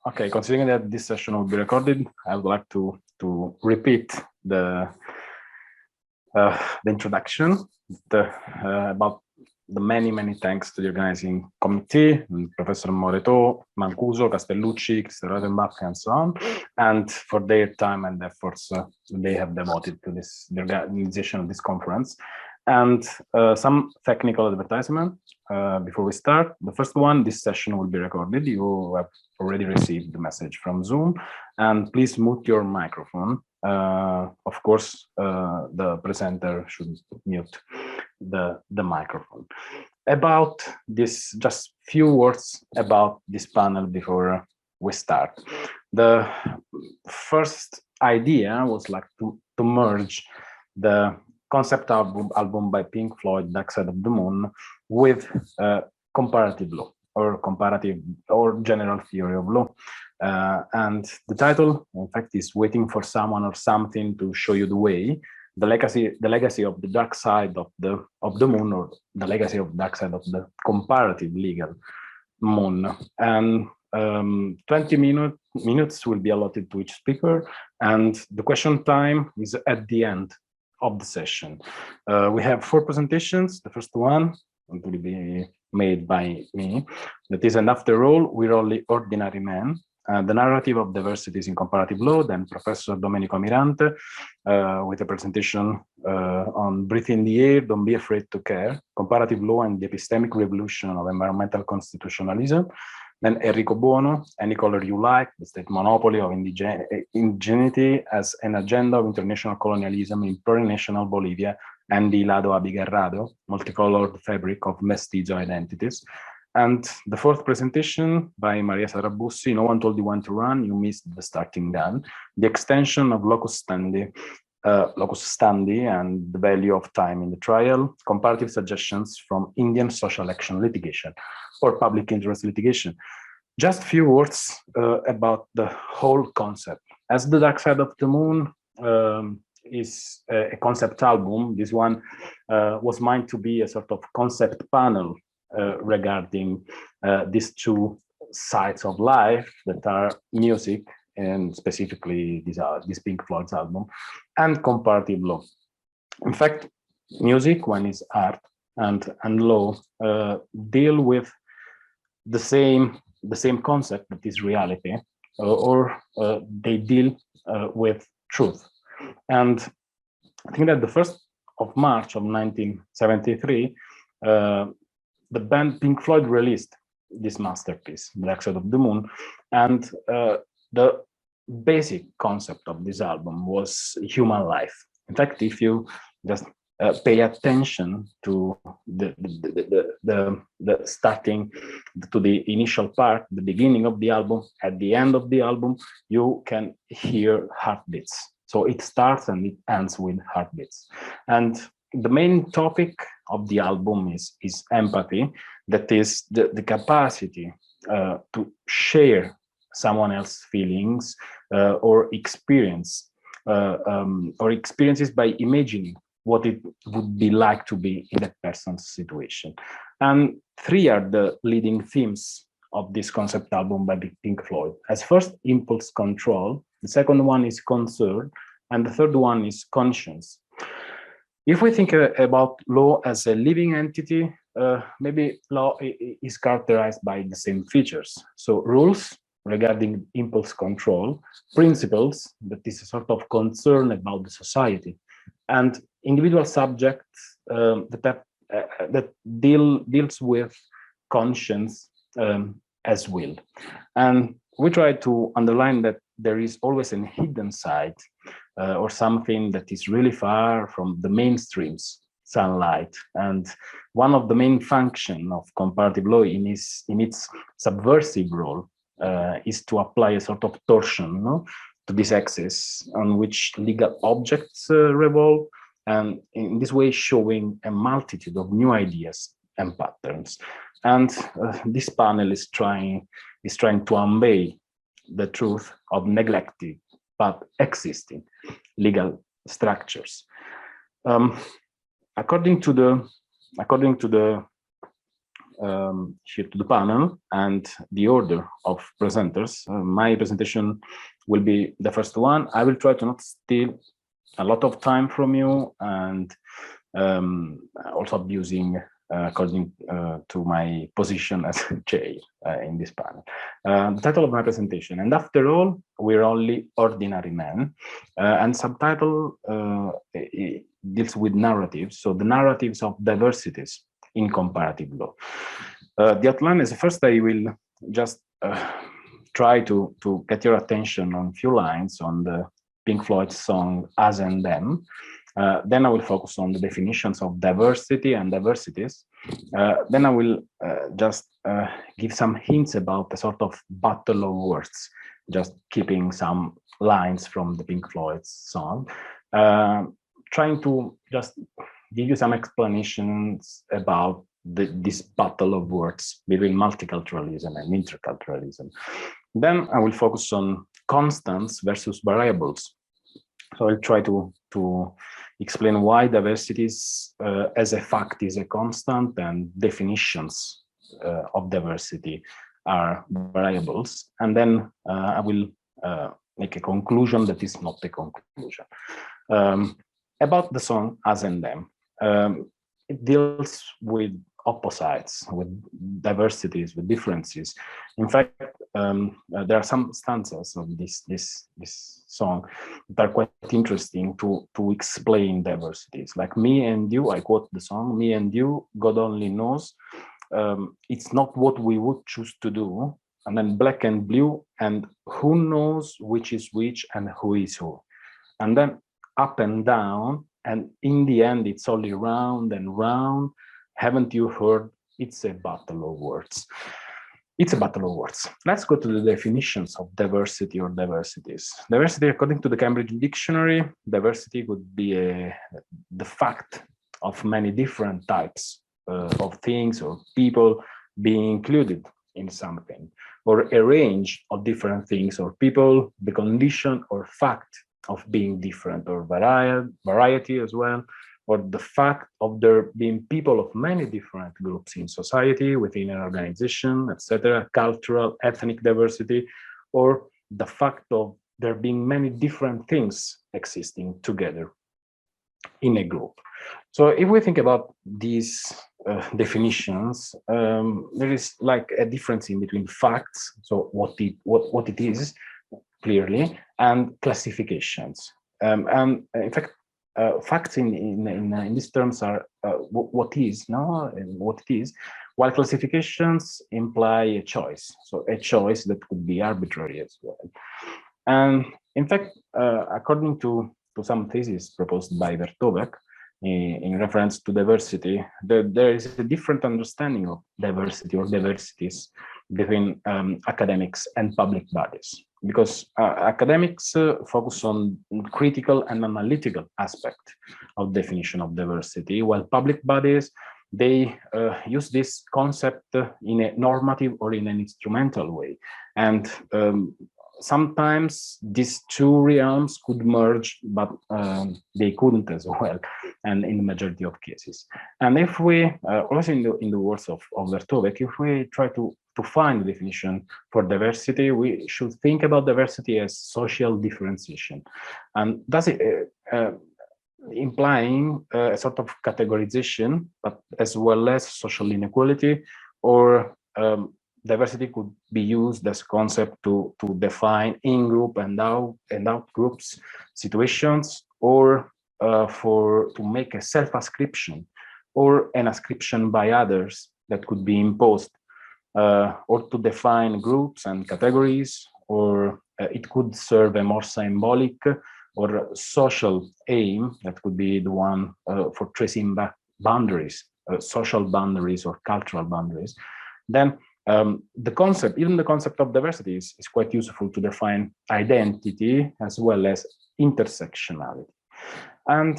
Okay, considering that this session will be recorded, I would like to repeat the introduction about the many thanks to the organizing committee, Professor Moreto, Mancuso, Castellucci, Christian Rodenbach, and so on, and for their time and efforts they have devoted to the organization of this conference. And some technical advertisement before we start. The first one, this session will be recorded. You have already received the message from Zoom, and please mute your microphone. Of course, the presenter should mute the microphone. About this, just few words about this panel before we start. The first idea was like to merge the concept album by Pink Floyd, Dark Side of the Moon, with comparative law or general theory of law. And the title, in fact, is Waiting for Someone or Something to Show You the Way, the legacy of the dark side of the moon, or the legacy of the dark side of the comparative legal moon. And 20 minutes will be allotted to each speaker, and the question time is at the end of the session. We have 4 presentations. The first one will be made by me. That is, and after all, we're only ordinary men. The narrative of diversities in comparative law. Then Professor Domenico Mirante with a presentation on Breathe in the Air, Don't Be Afraid to Care, Comparative Law and the Epistemic Revolution of Environmental Constitutionalism. Then Enrico Buono, Any Color You Like, the State Monopoly of Indigeneity as an Agenda of International Colonialism in Plurinational Bolivia, and the Lado Abigarrado, Multicolored Fabric of Mestizo Identities. And the 4th presentation by Maria Sarabussi, No One Told You When to Run, You Missed the Starting Gun, the extension of locus standi and the value of time in the trial, comparative suggestions from Indian social action litigation or public interest litigation. Just a few words about the whole concept. As the Dark Side of the Moon is a concept album, this one was meant to be a sort of concept panel regarding these 2 sides of life that are music, and specifically this Pink Floyd's album, and comparative law. In fact, music, when it's art, and law deal with the same concept that is reality, or they deal with truth. And I think that the 1st of March of 1973, the band Pink Floyd released this masterpiece, Dark Side of the Moon, and the basic concept of this album was human life. In fact, if you just pay attention to the starting, to the initial part, the beginning of the album, at the end of the album, you can hear heartbeats. So it starts and it ends with heartbeats. And the main topic of the album is empathy, that is the capacity to share someone else's feelings or experiences by imagining what it would be like to be in that person's situation. And 3 are the leading themes of this concept album by Pink Floyd. As first, impulse control. The second one is concern, and the third one is conscience. If we think about law as a living entity, maybe law is characterized by the same features. So rules regarding impulse control, principles, that is a sort of concern about the society, and individual subjects that deals with conscience as will. And we try to underline that there is always a hidden side or something that is really far from the mainstream's sunlight. And one of the main functions of comparative law in its subversive role is to apply a sort of torsion to this axis on which legal objects revolve, and in this way showing a multitude of new ideas and patterns. And this panel is trying to unveil the truth of neglected but existing legal structures. According to the here to the panel and the order of presenters. My presentation will be the first one. I will try to not steal a lot of time from you, and also abusing according to my position as chair in this panel. The title of my presentation, and after all, we're only ordinary men, and subtitle deals with narratives, so the narratives of diversities in comparative law. The outline is, first I will just try to get your attention on a few lines on the Pink Floyd song Us and Them. Then I will focus on the definitions of diversity and diversities. Then I will just give some hints about the sort of battle of words, just keeping some lines from the Pink Floyd song, trying to just give you some explanations about this battle of words between multiculturalism and interculturalism. Then I will focus on constants versus variables. So I'll try to explain why diversity as a fact is a constant, and definitions of diversity are variables. And then I will make a conclusion that is not a conclusion. About the song Us and Them, it deals with opposites, with diversities, with differences. In fact, there are some stanzas of this song that are quite interesting to explain diversities. Like me and you, I quote the song, me and you, God only knows, it's not what we would choose to do, and then black and blue, and who knows which is which and who is who. And then up and down, and in the end, it's only round and round. Haven't you heard? It's a battle of words. It's a battle of words. Let's go to the definitions of diversity or diversities. Diversity, according to the Cambridge Dictionary, diversity would be the fact of many different types of things or people being included in something, or a range of different things or people, the condition or fact of being different, or variety as well, or the fact of there being people of many different groups in society, within an organization, etc., cultural, ethnic diversity, or the fact of there being many different things existing together in a group. So if we think about these definitions, there is like a difference in between facts, so what it is, clearly, and classifications. And in fact, facts in these terms are what is, no, and what it is, while classifications imply a choice. So a choice that could be arbitrary as well. And in fact, according to some theses proposed by Vertovec in reference to diversity, there is a different understanding of diversity or diversities between academics and public bodies, because academics focus on critical and analytical aspect of definition of diversity, while public bodies, they use this concept in a normative or in an instrumental way. And sometimes these two realms could merge, but they couldn't as well, and in the majority of cases. And if we, also in the words of Vertovec, if we try to find the definition for diversity, we should think about diversity as social differentiation. And does it implying a sort of categorization, but as well as social inequality, or diversity could be used as a concept to define in-group and out-groups situations, or to make a self-ascription or an ascription by others that could be imposed, or to define groups and categories, or it could serve a more symbolic or social aim that could be the one for tracing back boundaries, social boundaries or cultural boundaries. Then the concept, even the concept of diversity is quite useful to define identity as well as intersectionality. And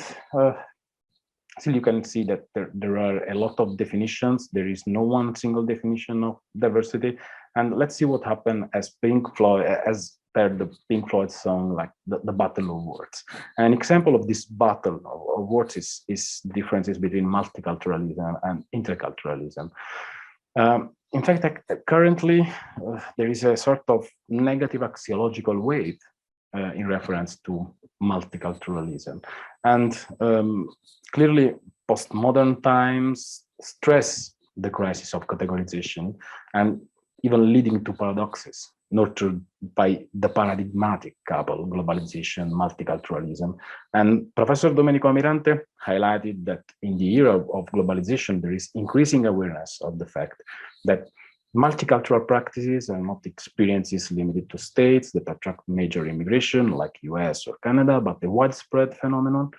still you can see that there are a lot of definitions. There is no one single definition of diversity. And let's see what happened as Pink Floyd, as per the Pink Floyd song, like the battle of words. An example of this battle of words is differences between multiculturalism and interculturalism. In fact, currently, there is a sort of negative axiological weight in reference to multiculturalism. And clearly, postmodern times stress the crisis of categorization and even leading to paradoxes nurtured by the paradigmatic couple, globalization, multiculturalism. And Professor Domenico Almirante highlighted that in the era of globalization, there is increasing awareness of the fact that multicultural practices are not experiences limited to states that attract major immigration like US or Canada, but a widespread phenomenon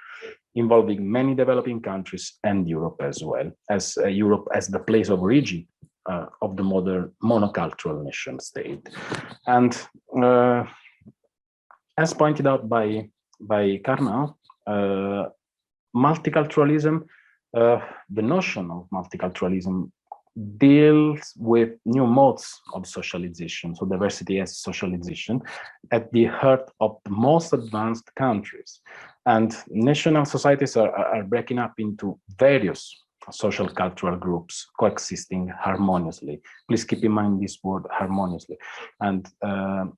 involving many developing countries and Europe as well, as Europe as the place of origin of the modern monocultural nation state. And as pointed out by Karnau, multiculturalism, the notion of multiculturalism deals with new modes of socialization, so diversity as socialization, at the heart of the most advanced countries. And national societies are breaking up into various social cultural groups coexisting harmoniously. Please keep in mind this word harmoniously. And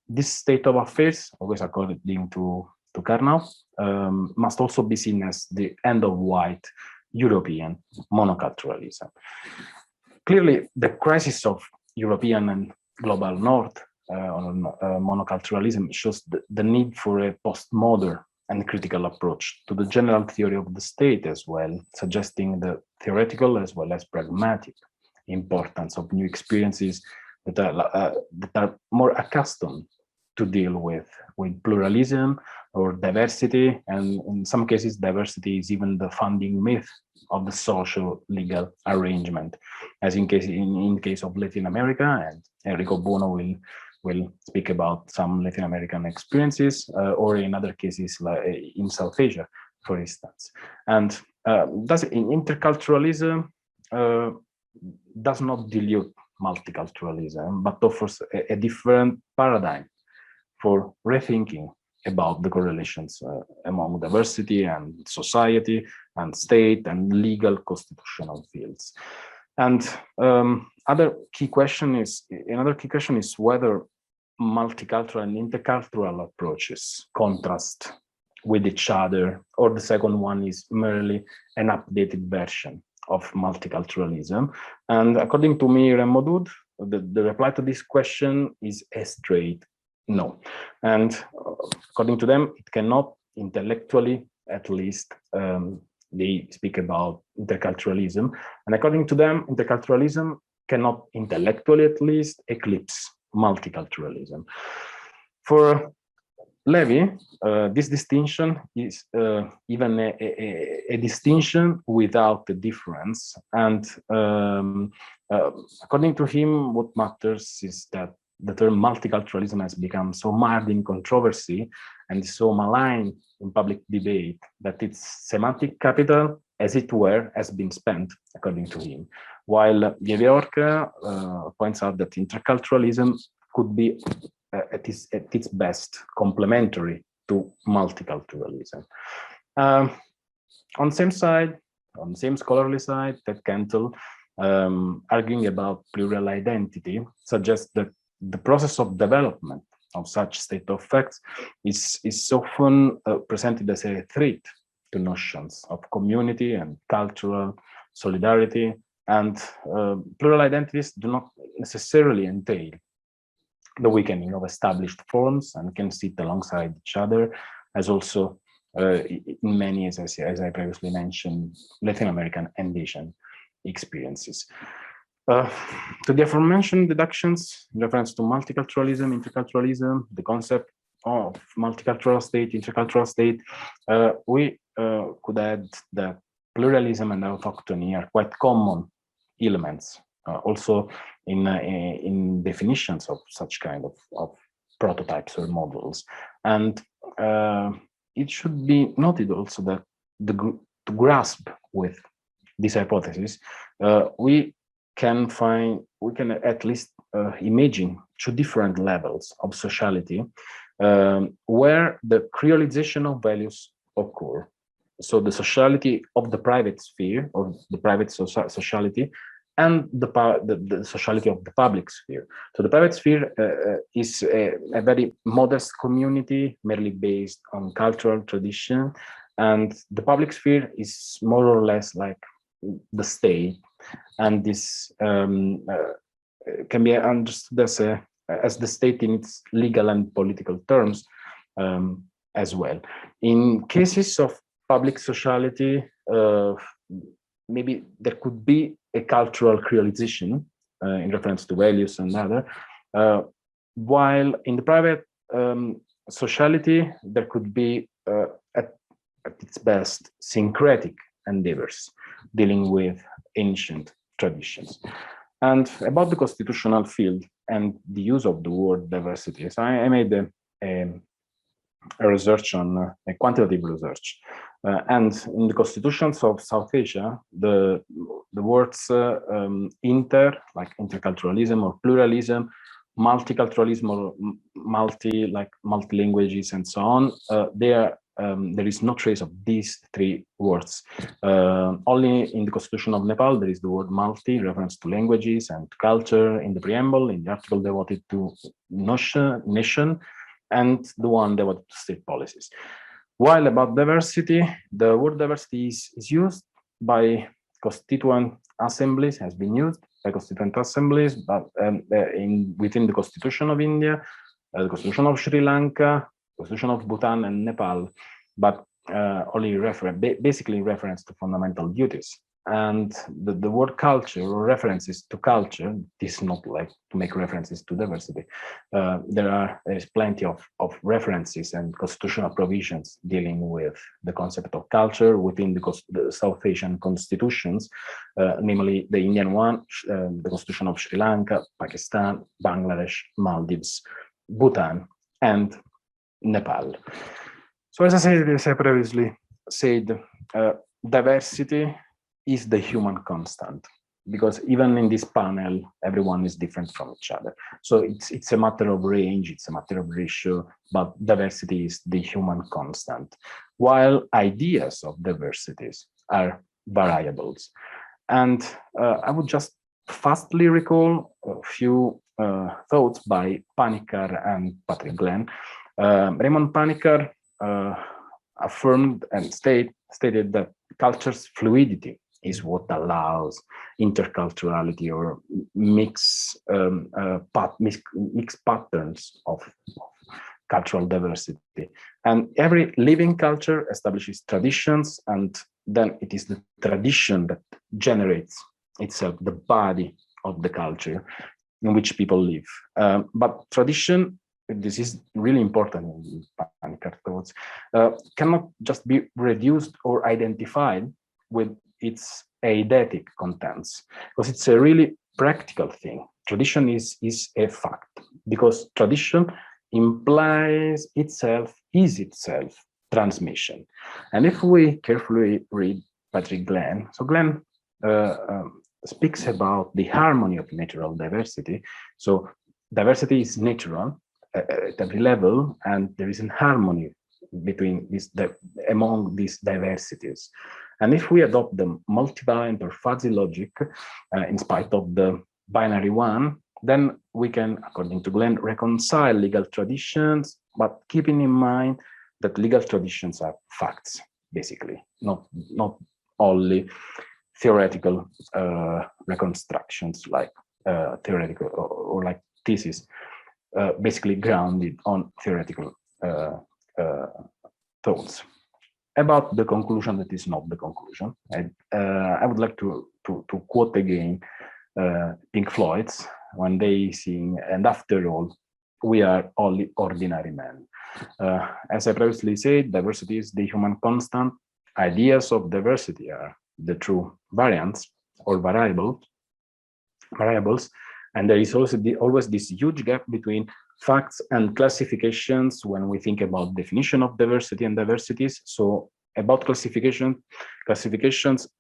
this state of affairs, always according to Karnau, must also be seen as the end of white European monoculturalism. Clearly, the crisis of European and global North monoculturalism shows the need for a postmodern and critical approach to the general theory of the state as well, suggesting the theoretical as well as pragmatic importance of new experiences that are more accustomed to deal with pluralism or diversity, and in some cases, diversity is even the founding myth of the social legal arrangement, as in case of Latin America, and Enrico Bono will speak about some Latin American experiences, or in other cases like in South Asia, for instance. And thus, interculturalism does not dilute multiculturalism, but offers a different paradigm for rethinking about the correlations among diversity and society and state and legal constitutional fields. And another key question is whether multicultural and intercultural approaches contrast with each other, or the second one is merely an updated version of multiculturalism. And according to Mir and Modud, the reply to this question is a straight no. And according to them, it cannot intellectually, at least, they speak about interculturalism. And according to them, interculturalism cannot intellectually, at least, eclipse multiculturalism. For Levy, this distinction is even a distinction without a difference. And according to him, what matters is that the term multiculturalism has become so marred in controversy and so maligned in public debate that its semantic capital, as it were, has been spent, according to him. While Georg points out that interculturalism could be at its best complementary to multiculturalism. On the same side, on the same scholarly side, Ted Kentel, arguing about plural identity, suggests that the process of development of such state of facts is often presented as a threat to notions of community and cultural solidarity, and plural identities do not necessarily entail the weakening of established forms and can sit alongside each other, as also in many, as I previously mentioned, Latin American and Asian experiences. To the aforementioned deductions in reference to multiculturalism, interculturalism, the concept of multicultural state, intercultural state, we could add that pluralism and autochthony are quite common elements, also in definitions of such kind of prototypes or models. And it should be noted also that to grasp with this hypothesis, we can at least imagine two different levels of sociality where the creolization of values occur. So the sociality of the private sphere, or the private sociality, and the sociality of the public sphere. So the private sphere is a very modest community, merely based on cultural tradition, and the public sphere is more or less like the state, and this can be understood as the state in its legal and political terms as well. In cases of public sociality, maybe there could be a cultural creolization in reference to values and other, while in the private sociality, there could be at its best syncretic endeavors dealing with ancient traditions. And about the constitutional field and the use of the word diversity, so I made a research on a quantitative research. And in the constitutions of South Asia, the words inter, like interculturalism or pluralism, multiculturalism or multi-languages and so on, there is no trace of these three words. Only in the constitution of Nepal, there is the word multi, reference to languages and culture in the preamble, in the article devoted to nation, and the one devoted to state policies. While about diversity, the word diversity is used by constituent assemblies, has been used by constituent assemblies, but within the Constitution of India, the Constitution of Sri Lanka, Constitution of Bhutan and Nepal, but only basically reference to fundamental duties. And the word culture or references to culture is not like to make references to diversity. There is plenty of references and constitutional provisions dealing with the concept of culture within the South Asian constitutions, namely the Indian one, the Constitution of Sri Lanka, Pakistan, Bangladesh, Maldives, Bhutan, and Nepal. So as I previously said, diversity is the human constant, because even in this panel, everyone is different from each other. So it's a matter of range, it's a matter of ratio, but diversity is the human constant, while ideas of diversities are variables. And I would just fastly recall a few thoughts by Panikkar and Patrick Glenn. Raymond Panikkar affirmed and stated that culture's fluidity is what allows interculturality or mixed patterns of cultural diversity. And every living culture establishes traditions, and then it is the tradition that generates itself, the body of the culture in which people live. But tradition, this is really important in Panikkar thoughts, cannot just be reduced or identified with its eidetic contents, because it's a really practical thing. Tradition is a fact, because tradition implies itself, is itself transmission. And if we carefully read Patrick Glenn, so Glenn speaks about the harmony of natural diversity. So diversity is natural at every level, and there is a harmony between among these diversities. And if we adopt the multivariant or fuzzy logic, in spite of the binary one, then we can, according to Glenn, reconcile legal traditions, but keeping in mind that legal traditions are facts, basically, not only theoretical reconstructions like theoretical or like thesis, basically grounded on theoretical thoughts. About the conclusion that is not the conclusion, I would like to quote again Pink Floyd's when they sing, "And after all, we are only ordinary men." As I previously said, diversity is the human constant. Ideas of diversity are the true variants or variables, and there is also always this huge gap between facts and classifications when we think about definition of diversity and diversities. So about classifications,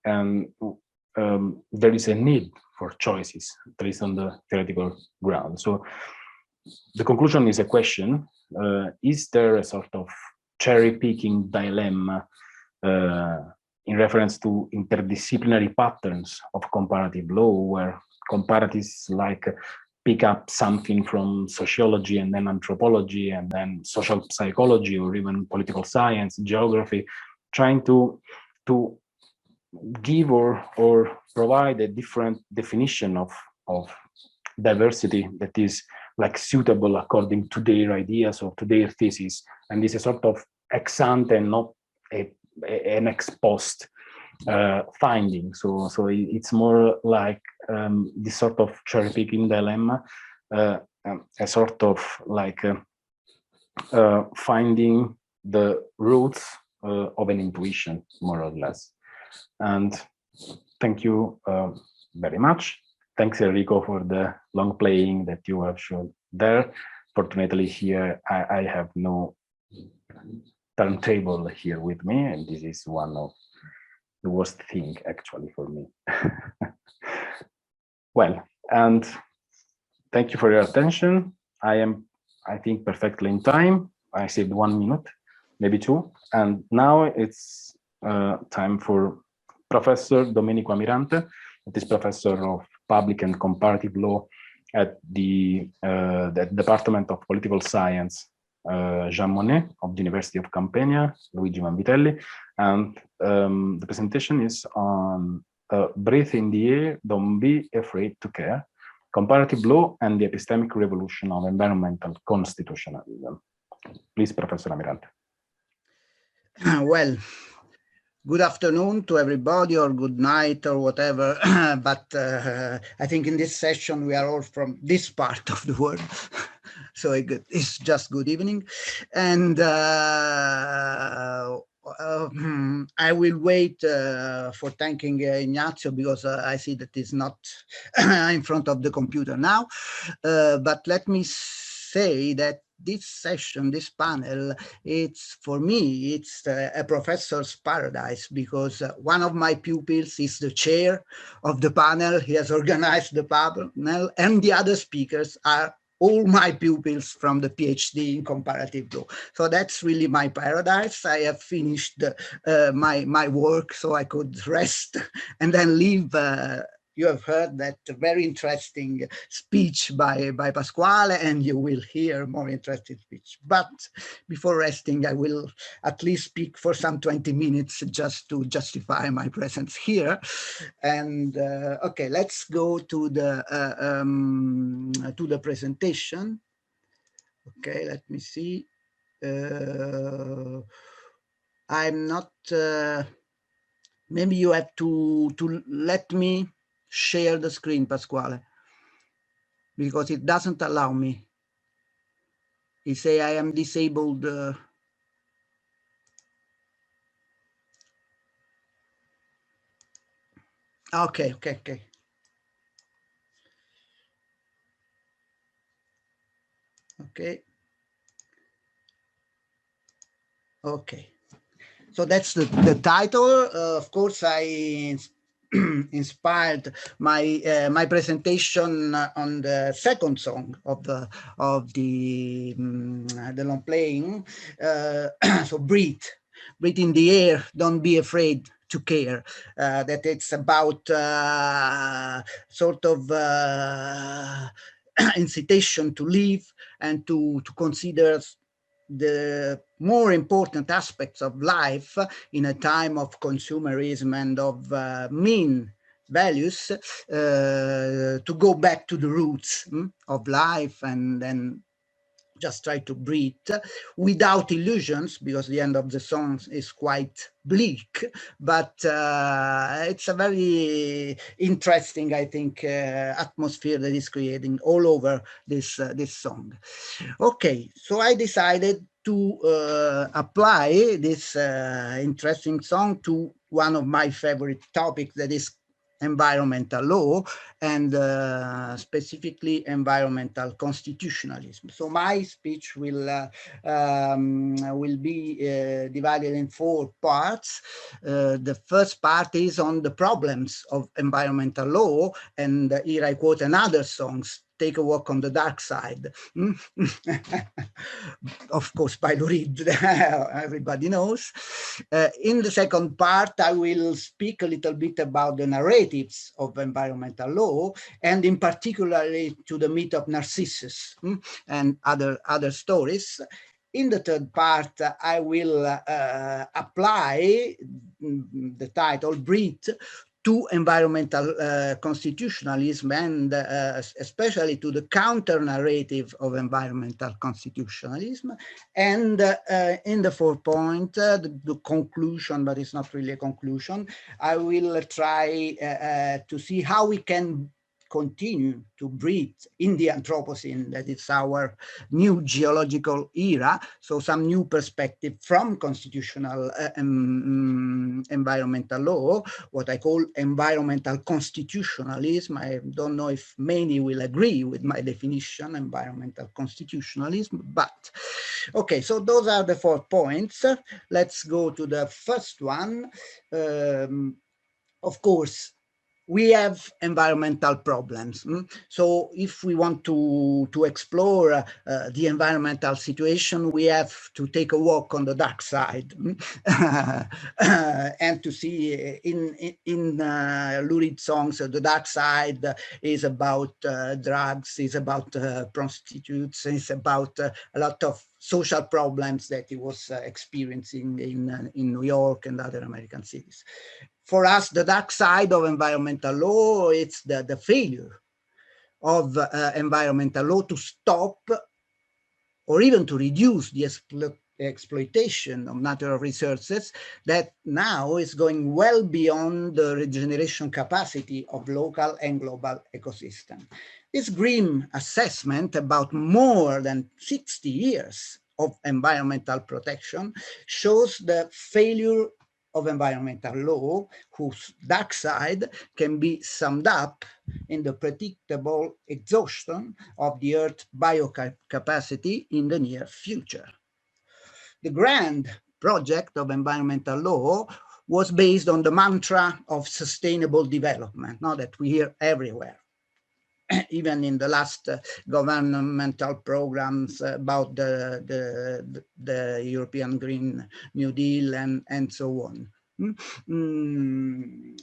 and there is a need for choices, at least on the theoretical ground. So the conclusion is a question: is there a sort of cherry-picking dilemma in reference to interdisciplinary patterns of comparative law, where comparatives like pick up something from sociology and then anthropology and then social psychology or even political science, geography, trying to give or provide a different definition of diversity that is like suitable according to their ideas or to their thesis. And this is sort of ex ante and not an ex post finding. So it's more like this sort of cherry picking dilemma, a sort of like finding the roots of an intuition, more or less. And thank you very much. Thanks, Enrico, for the long playing that you have shown there. Fortunately, here I have no turntable here with me, and this is one of the worst thing actually for me. Well, and thank you for your attention. I think, perfectly in time. I saved 1 minute, maybe 2. And now it's time for Professor Domenico Amirante, that is Professor of Public and Comparative Law at the Department of Political Science, Jean Monnet of the University of Campania, Luigi Vanvitelli. And the presentation is on Breathe in the Air, Don't Be Afraid to Care, Comparative Law and the Epistemic Revolution of Environmental Constitutionalism. Please, Professor Amirante. Well, good afternoon to everybody, or good night, or whatever. But I think in this session, we are all from this part of the world. So it's just good evening. And I will wait for thanking Ignazio, because I see that he's not in front of the computer now. But let me say that this session, this panel, it's for me, it's a professor's paradise, because one of my pupils is the chair of the panel. He has organized the panel, and the other speakers are all my pupils from the PhD in comparative law. So that's really my paradise. I have finished my work, so I could rest and then leave. You have heard that very interesting speech by Pasquale, and you will hear more interesting speech. But before resting, I will at least speak for some 20 minutes just to justify my presence here. And okay, let's go to the presentation. Okay, let me see. I'm not. Maybe you have to let me share the screen, Pasquale, because it doesn't allow me. It say I am disabled. Okay. So that's the title. Of course, I inspired my presentation on the second song of the long playing. So breathe in the air, don't be afraid to care. That it's about sort of incitation to live and to consider the more important aspects of life in a time of consumerism and of mean values, to go back to the roots of life, and then just try to breathe without illusions, because the end of the song is quite bleak, but it's a very interesting, I think, atmosphere that is creating all over this song. Okay, so I decided to apply this interesting song to one of my favorite topics, that is environmental law, and specifically environmental constitutionalism. So my speech will be divided in 4 parts. The first part is on the problems of environmental law, and here I quote another song, take a walk on the dark side. Of course, by Lou Reed, everybody knows. In the second part, I will speak a little bit about the narratives of environmental law, and in particularly to the myth of Narcissus and other stories. In the third part, I will apply the title "Breathe" to environmental constitutionalism, and especially to the counter-narrative of environmental constitutionalism. And in the fourth point, the conclusion, but it's not really a conclusion, I will try to see how we can continue to breathe in the Anthropocene, that is our new geological era, so some new perspective from constitutional environmental law, what I call environmental constitutionalism. I don't know if many will agree with my definition, environmental constitutionalism, but okay, so those are the 4 points. Let's go to the first one. Of course, we have environmental problems. So if we want to explore the environmental situation, we have to take a walk on the dark side and to see in Lou Reed songs, the dark side is about drugs, is about prostitutes, is about a lot of social problems that he was experiencing in New York and other American cities. For us, the dark side of environmental law, it's the failure of environmental law to stop or even to reduce the exploitation of natural resources that now is going well beyond the regeneration capacity of local and global ecosystem. This grim assessment about more than 60 years of environmental protection shows the failure of environmental law, whose dark side can be summed up in the predictable exhaustion of the Earth's biocapacity in the near future. The grand project of environmental law was based on the mantra of sustainable development, now that we hear everywhere. Even in the last governmental programs about the European Green New Deal and so on.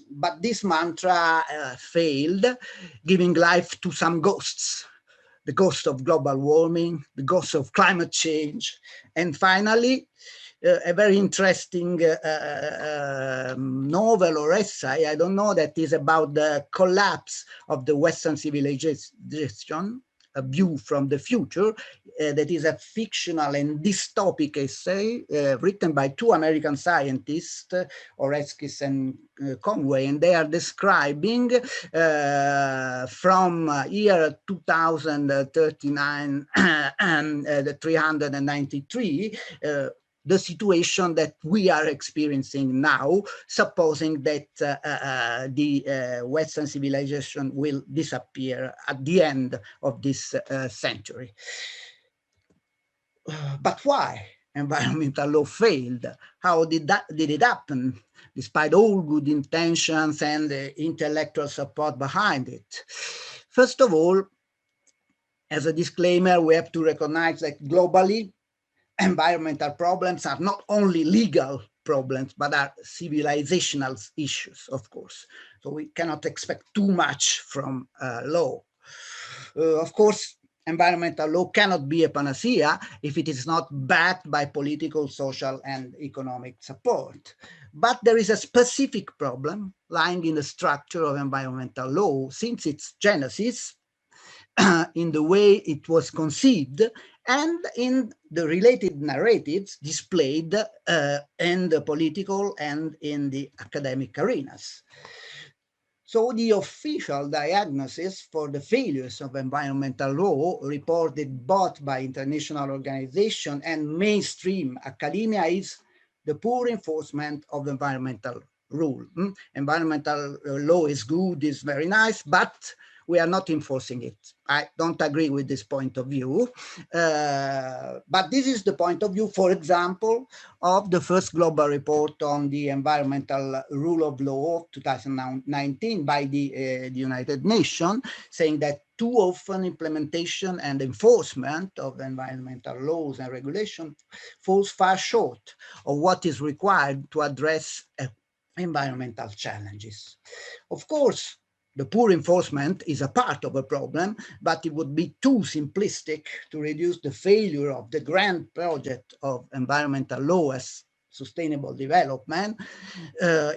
But this mantra failed, giving life to some ghosts. The ghost of global warming, the ghost of climate change, and finally, a very interesting novel or essay, I don't know, that is about the collapse of the Western civilization, a view from the future, that is a fictional and dystopic essay written by 2 American scientists, Oreskes and Conway, and they are describing from year 2039 and 393 the situation that we are experiencing now, supposing that the Western civilization will disappear at the end of this century. But why environmental law failed? How did it happen, despite all good intentions and intellectual support behind it? First of all, as a disclaimer, we have to recognize that globally, environmental problems are not only legal problems, but are civilizational issues, of course. So we cannot expect too much from law. Of course, environmental law cannot be a panacea if it is not backed by political, social, and economic support. But there is a specific problem lying in the structure of environmental law since its genesis, in the way it was conceived, and in the related narratives displayed in the political and in the academic arenas. So the official diagnosis for the failures of environmental law, reported both by international organizations and mainstream academia, is the poor enforcement of environmental rule. Environmental law is good, is very nice, but we are not enforcing it. I don't agree with this point of view, but this is the point of view, for example, of the first global report on the environmental rule of law of 2019 by the United Nations, saying that too often implementation and enforcement of environmental laws and regulations falls far short of what is required to address environmental challenges. Of course, the poor enforcement is a part of a problem, but it would be too simplistic to reduce the failure of the grand project of environmental law as sustainable development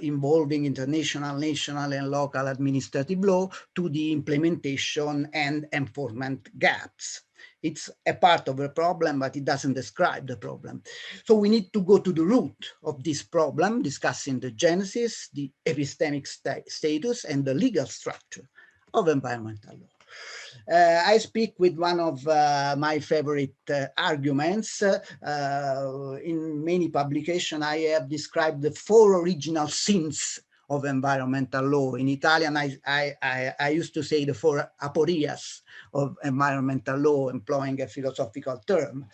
involving international, national, and local administrative law to the implementation and enforcement gaps. It's a part of the problem, but it doesn't describe the problem. So we need to go to the root of this problem, discussing the genesis, the epistemic status, and the legal structure of environmental law. I speak with one of my favorite arguments. In many publications, I have described the 4 original sins of environmental law. In Italian, I used to say the 4 aporias of environmental law, employing a philosophical term.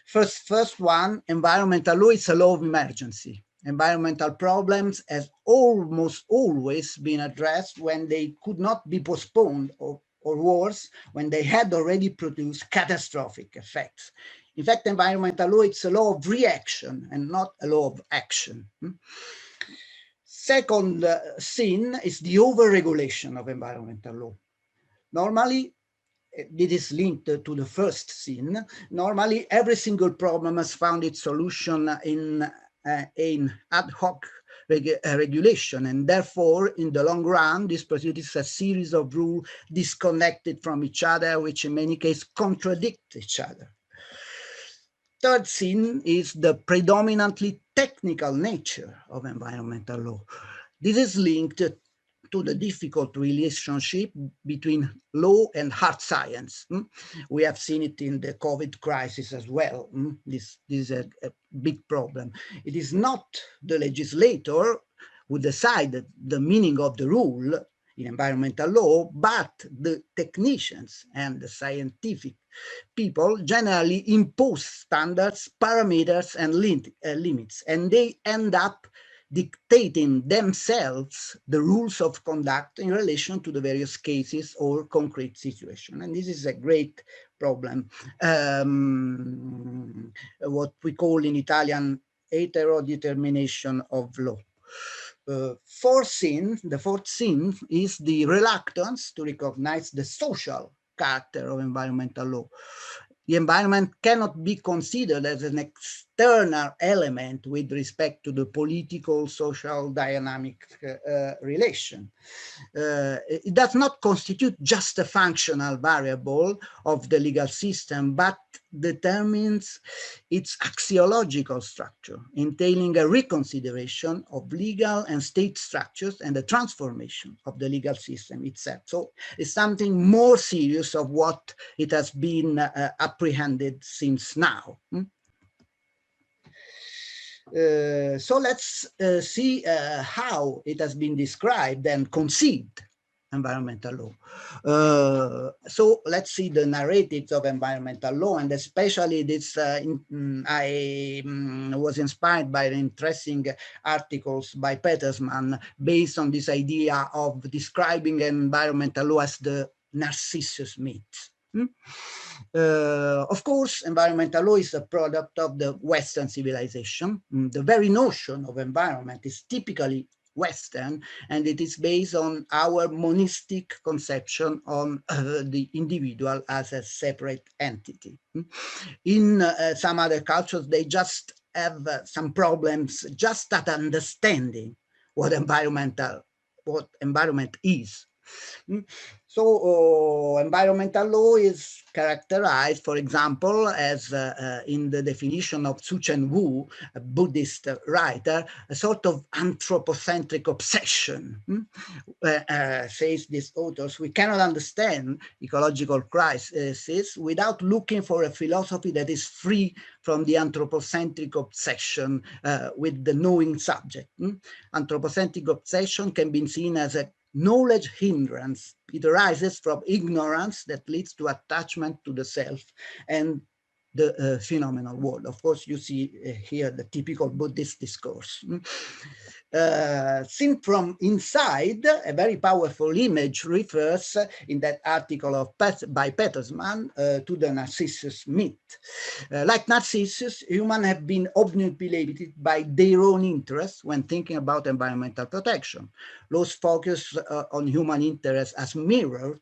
First one, environmental law is a law of emergency. Environmental problems has almost always been addressed when they could not be postponed, or worse, when they had already produced catastrophic effects. In fact, environmental law, it's a law of reaction and not a law of action. Second sin is the over-regulation of environmental law. Normally, it is linked to the first sin. Normally, every single problem has found its solution in ad hoc regulation, and therefore, in the long run, this produces a series of rules disconnected from each other, which in many cases contradict each other. Third sin is the predominantly technical nature of environmental law. This is linked to the difficult relationship between law and hard science. We have seen it in the COVID crisis as well. This is a big problem. It is not the legislator who decide the meaning of the rule in environmental law, but the technicians and the scientific people generally impose standards, parameters, and limits, and they end up dictating themselves the rules of conduct in relation to the various cases or concrete situation. And this is a great problem, what we call in Italian heterodetermination of law. The fourth sin is the reluctance to recognize the social character of environmental law. The environment cannot be considered as an external element with respect to the political, social, dynamic relation. It does not constitute just a functional variable of the legal system, but determines its axiological structure, entailing a reconsideration of legal and state structures and the transformation of the legal system itself. So it's something more serious of what it has been apprehended since now. So let's see how it has been described and conceived, environmental law. So let's see the narratives of environmental law, and especially this, I was inspired by the interesting articles by Petersman based on this idea of describing environmental law as the Narcissus myth. Of course, environmental law is a product of the Western civilization. The very notion of environment is typically Western, and it is based on our monistic conception on the individual as a separate entity. In some other cultures, they just have some problems just at understanding what environment is. So environmental law is characterized, for example, as in the definition of Tzu Chen Wu, a Buddhist writer, a sort of anthropocentric obsession. Says these authors, we cannot understand ecological crisis without looking for a philosophy that is free from the anthropocentric obsession with the knowing subject. Anthropocentric obsession can be seen as a knowledge hindrance. It arises from ignorance that leads to attachment to the self and the phenomenal world. Of course, you see here the typical Buddhist discourse. Seen from inside, a very powerful image refers in that article by Petersman to the Narcissus myth. Like Narcissus, humans have been obnubilated by their own interests when thinking about environmental protection. Laws focus on human interests as mirrored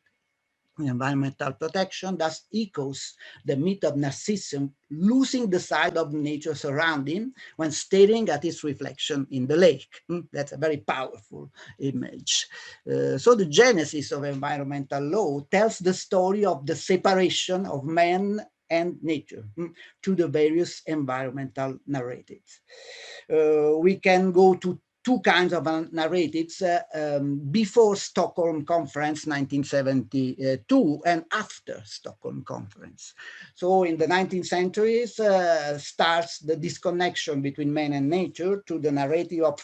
environmental protection, thus echoes the myth of Narcissus losing the sight of nature surrounding him when staring at his reflection in the lake. That's a very powerful image. So the genesis of environmental law tells the story of the separation of man and nature to the various environmental narratives. We can go to two kinds of narratives before Stockholm Conference 1972 and after Stockholm Conference. So in the 19th centuries starts the disconnection between man and nature to the narrative of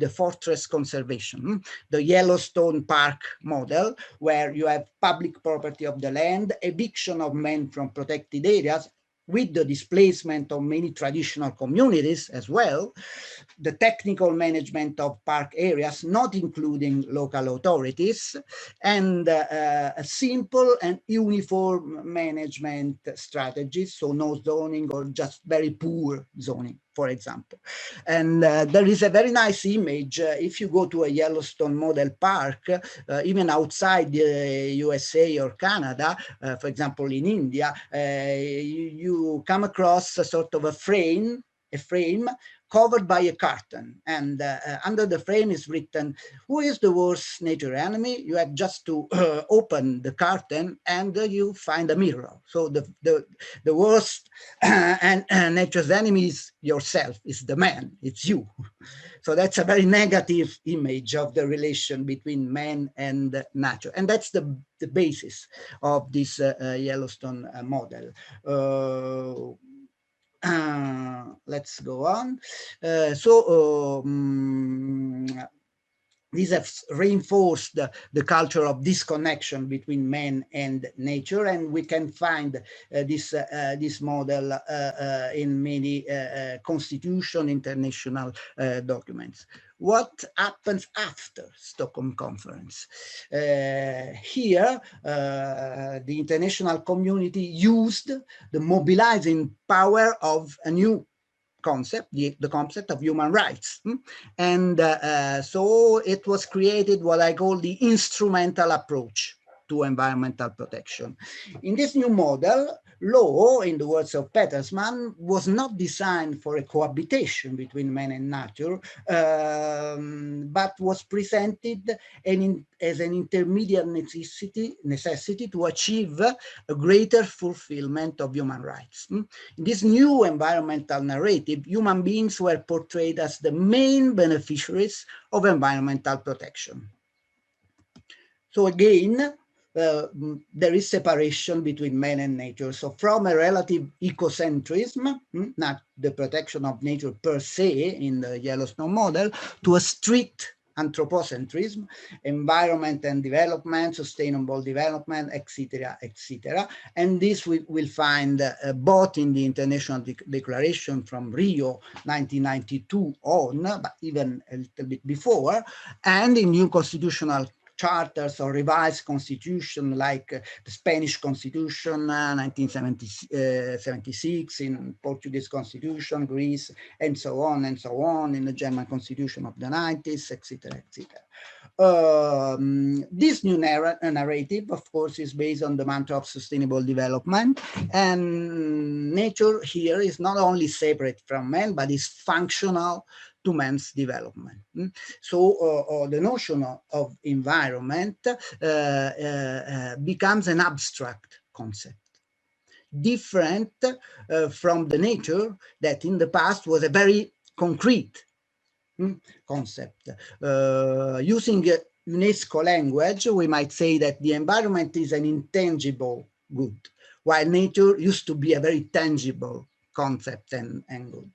the fortress conservation, the Yellowstone Park model, where you have public property of the land, eviction of men from protected areas, with the displacement of many traditional communities as well, the technical management of park areas, not including local authorities, and a simple and uniform management strategy, so no zoning or just very poor zoning, for example. And there is a very nice image. If you go to a Yellowstone model park, even outside the USA or Canada, for example, in India, you come across a sort of a frame covered by a curtain, and under the frame is written, who is the worst nature enemy? You have just to open the curtain and you find a mirror. So the worst and nature's enemy is yourself, is the man, it's you. So that's a very negative image of the relation between man and nature. And that's the basis of this Yellowstone model. Let's go on. These have reinforced the culture of disconnection between man and nature, and we can find this model in many constitution, international documents. What happens after Stockholm Conference? Here, the international community used the mobilizing power of a new concept, the concept of human rights. And so it was created what I call the instrumental approach to environmental protection. In this new model, law, in the words of Petersman, was not designed for a cohabitation between man and nature, but was presented as an intermediate necessity to achieve a greater fulfillment of human rights. In this new environmental narrative, human beings were portrayed as the main beneficiaries of environmental protection. So again, there is separation between man and nature. So from a relative ecocentrism, not the protection of nature per se in the Yellowstone model, to a strict anthropocentrism, environment and development, sustainable development, etc., etc. And this we will find both in the International Declaration from Rio 1992 on, but even a little bit before, and in new constitutional charters or revised constitution like the Spanish Constitution, 1976, in Portuguese Constitution, Greece, and so on, in the German Constitution of the 90s, etc., etc. This new narrative, of course, is based on the mantra of sustainable development, and nature here is not only separate from man, but is functional to man's development. So the notion of environment becomes an abstract concept, different from the nature that in the past was a very concrete concept. Using UNESCO language, we might say that the environment is an intangible good, while nature used to be a very tangible concept and good.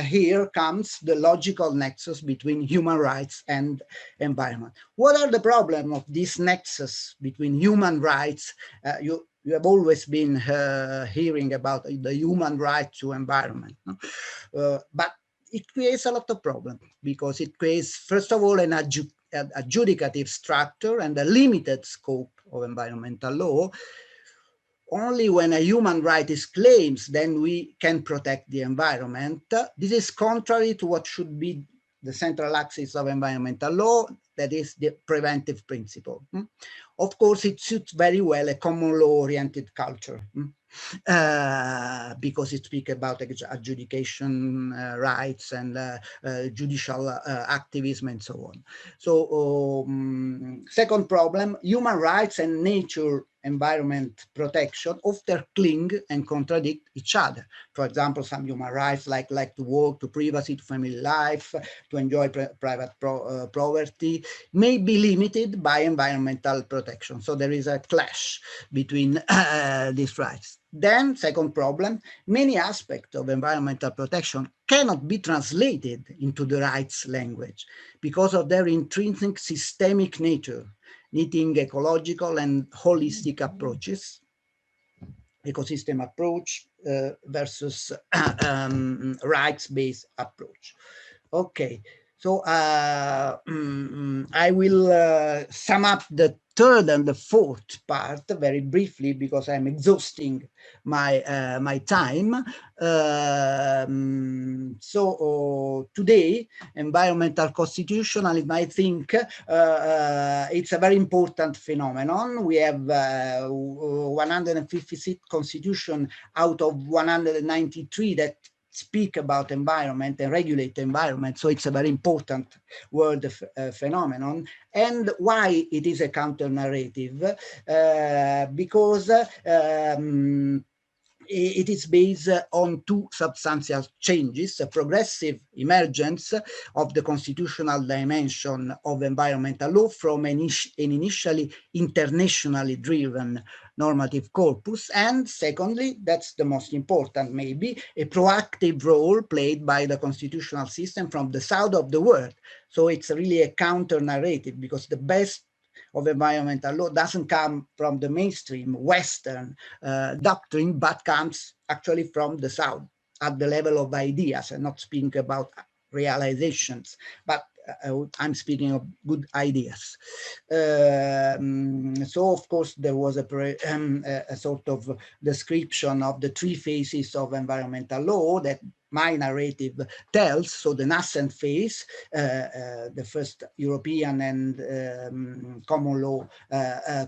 Here comes the logical nexus between human rights and environment. What are the problems of this nexus between human rights? You you have always been hearing about the human right to environment. But it creates a lot of problems because it creates, first of all, an adjudicative structure and a limited scope of environmental law. Only when a human right is claimed, then we can protect the environment. This is contrary to what should be the central axis of environmental law, that is the preventive principle. Of course, it suits very well a common law-oriented culture because it speaks about adjudication rights and judicial activism and so on. So second problem, human rights and nature environment protection often cling and contradict each other. For example, some human rights like to work, to privacy, to family life, to enjoy private property may be limited by environmental protection. So there is a clash between these rights. Then, second problem, many aspects of environmental protection cannot be translated into the rights language because of their intrinsic systemic nature, needing ecological and holistic approaches, ecosystem approach versus rights-based approach. Okay, so I will sum up the third and the fourth part very briefly because I'm exhausting my my time. So today, environmental constitutionalism, I think it's a very important phenomenon. We have 156 constitutions out of 193 that speak about environment and regulate the environment. So it's a very important world phenomenon. And why it is a counter narrative? Because it is based on two substantial changes, a progressive emergence of the constitutional dimension of environmental law from an initially internationally driven normative corpus, and secondly, that's the most important maybe, a proactive role played by the constitutional system from the south of the world. So it's really a counter narrative because the best of environmental law doesn't come from the mainstream Western doctrine, but comes actually from the South at the level of ideas, and not speaking about realizations, but I'm speaking of good ideas. So of course there was a sort of description of the three phases of environmental law that my narrative tells. So the nascent phase, the first European and common law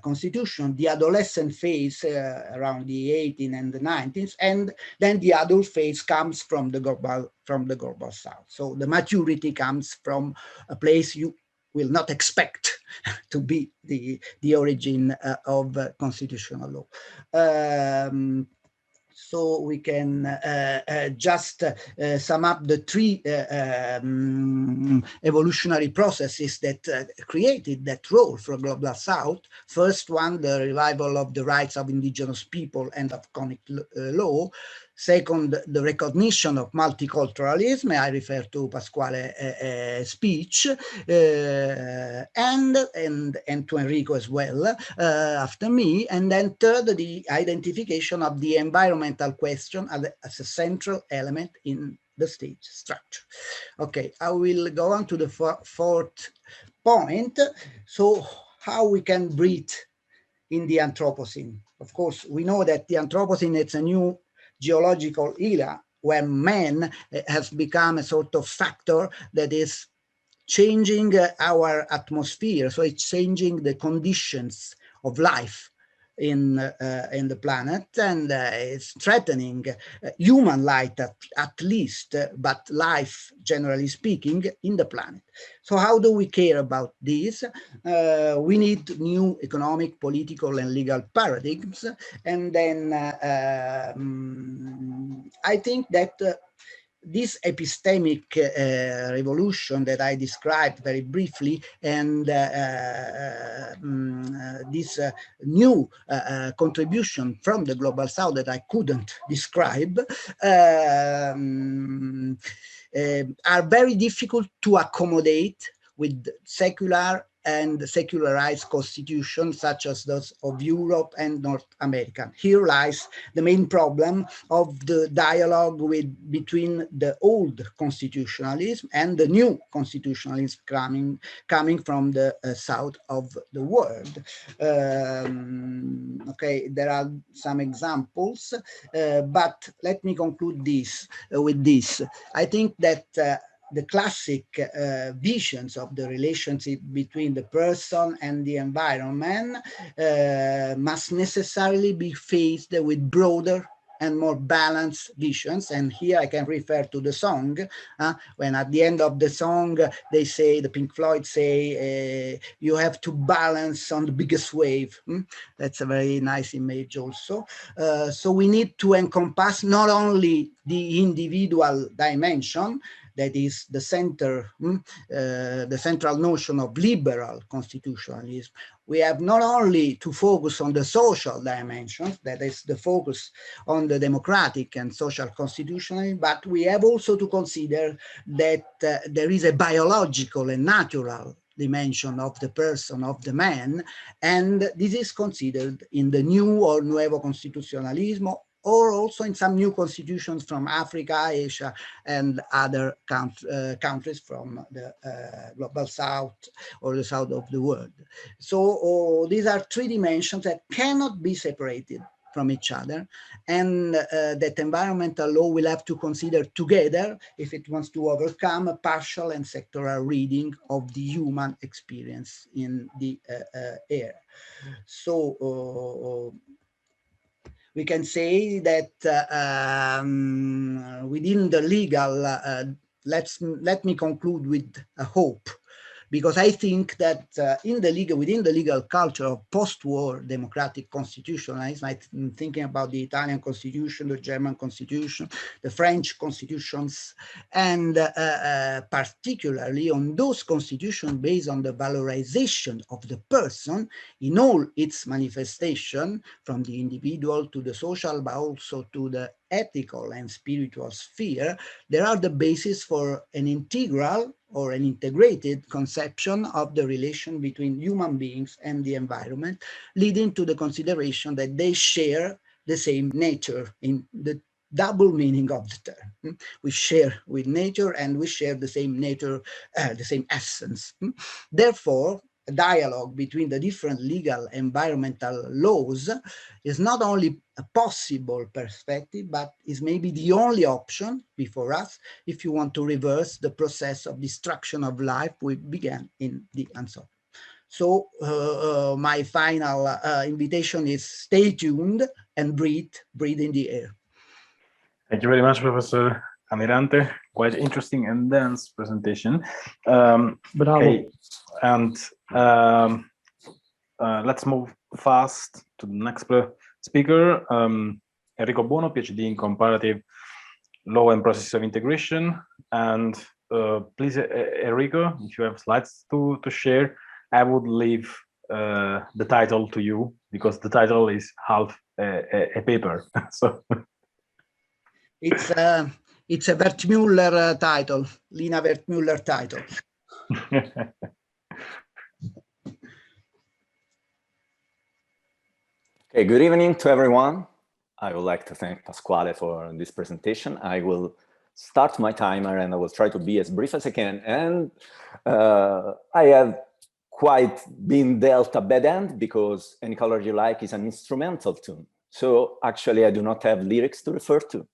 constitution, the adolescent phase around the 18th and the 19th, and then the adult phase comes from the global south. So the maturity comes from a place you will not expect to be the origin of constitutional law. So we can just sum up the three evolutionary processes that created that role for Global South. First one, the revival of the rights of indigenous people and of conic law. Second, the recognition of multiculturalism. I refer to Pasquale's speech, and to Enrico as well after me. And then third, the identification of the environmental question as a central element in the state structure. Okay, I will go on to the fourth point. So how we can breathe in the Anthropocene. Of course, we know that the Anthropocene is a new geological era where man has become a sort of factor that is changing our atmosphere. So it's changing the conditions of life in the planet, and it's threatening human life at least, but life generally speaking in the planet. So how do we care about this? We need new economic, political, and legal paradigms. And then I think that this epistemic revolution that I described very briefly, and this new contribution from the Global South that I couldn't describe, are very difficult to accommodate with secular and secularized constitutions such as those of Europe and North America. Here lies the main problem of the dialogue between the old constitutionalism and the new constitutionalism coming from the south of the world. Okay, there are some examples, but let me conclude this with this. I think that the classic visions of the relationship between the person and the environment must necessarily be faced with broader and more balanced visions. And here I can refer to the song, when at the end of the song, they say, the Pink Floyd say, you have to balance on the biggest wave. That's a very nice image also. So we need to encompass not only the individual dimension, that is the the central notion of liberal constitutionalism. We have not only to focus on the social dimensions, that is the focus on the democratic and social constitutionalism, but we have also to consider that there is a biological and natural dimension of the person, of the man, and this is considered in the new or nuevo constitucionalismo, or also in some new constitutions from Africa, Asia, and other countries from the global south or the south of the world. So these are three dimensions that cannot be separated from each other, and that environmental law will have to consider together if it wants to overcome a partial and sectoral reading of the human experience in the air. So we can say that within the legal, let me conclude with a hope, because I think that within the legal culture of post-war democratic constitutionalism, I'm thinking about the Italian constitution, the German constitution, the French constitutions, and particularly on those constitutions based on the valorization of the person in all its manifestation, from the individual to the social, but also to the ethical and spiritual sphere. There are the basis for an integral or an integrated conception of the relation between human beings and the environment, leading to the consideration that they share the same nature, in the double meaning of the term. We share with nature and we share the same nature, the same essence. Therefore, a dialogue between the different legal environmental laws is not only a possible perspective, but is maybe the only option before us if you want to reverse the process of destruction of life we began in the Amazon. So my final invitation is stay tuned and breathe in the air. Thank you very much, Professor Amirante. Quite interesting and dense presentation. Bravo. Okay. And let's move fast to the next speaker, Enrico Buono, PhD in Comparative Law and Processes of Integration. And please, Enrico, if you have slides to share, I would leave the title to you, because the title is half a paper. So it's a Wertmüller title, Lina Wertmüller title. Okay, good evening to everyone. I would like to thank Pasquale for this presentation. I will start my timer and I will try to be as brief as I can. And I have quite been dealt a bad end, because Any Color You Like is an instrumental tune. So actually I do not have lyrics to refer to.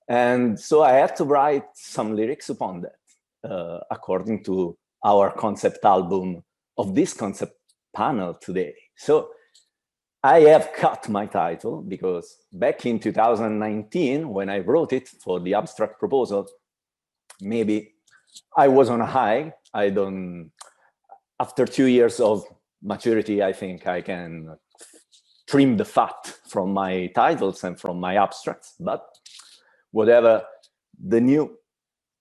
And so I had to write some lyrics upon that, according to our concept album of this concept panel today. So I have cut my title, because back in 2019, when I wrote it for the abstract proposal, maybe I was on a high. After 2 years of maturity, I think I can trim the fat from my titles and from my abstracts, but whatever the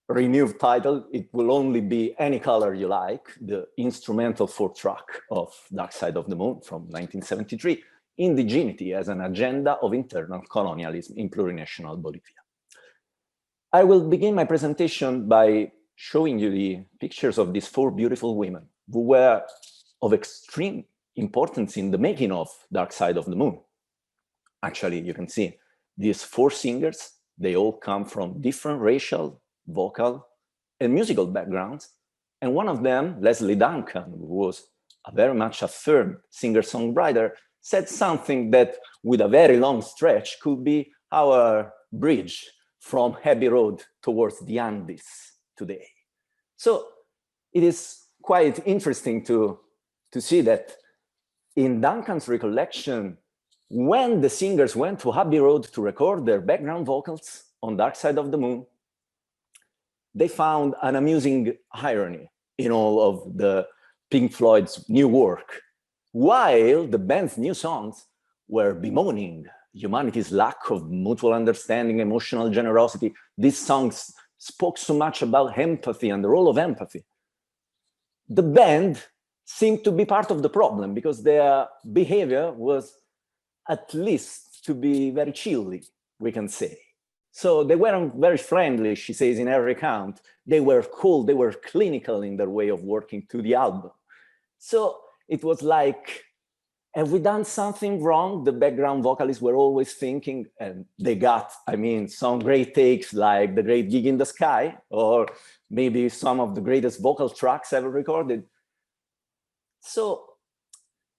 renewed title, it will only be Any Color You Like, the instrumental 4-track of Dark Side of the Moon from 1973, Indigeneity as an Agenda of Internal Colonialism in Plurinational Bolivia. I will begin my presentation by showing you the pictures of these 4 beautiful women who were of extreme importance in the making of Dark Side of the Moon. Actually, you can see these 4 singers, they all come from different racial, vocal, and musical backgrounds. And one of them, Leslie Duncan, who was a very much affirmed singer-songwriter, said something that with a very long stretch could be our bridge from Abbey Road towards the Andes today. So it is quite interesting to see that in Duncan's recollection, when the singers went to Abbey Road to record their background vocals on Dark Side of the Moon, they found an amusing irony in all of the Pink Floyd's new work. While the band's new songs were bemoaning humanity's lack of mutual understanding, emotional generosity, these songs spoke so much about empathy and the role of empathy. The band seemed to be part of the problem because their behavior was at least to be very chilly, we can say. So they weren't very friendly, she says in her account. They were cold, they were clinical in their way of working to the album. So it was like, have we done something wrong? The background vocalists were always thinking, and they got, I mean, some great takes like The Great Gig in the Sky, or maybe some of the greatest vocal tracks ever recorded. So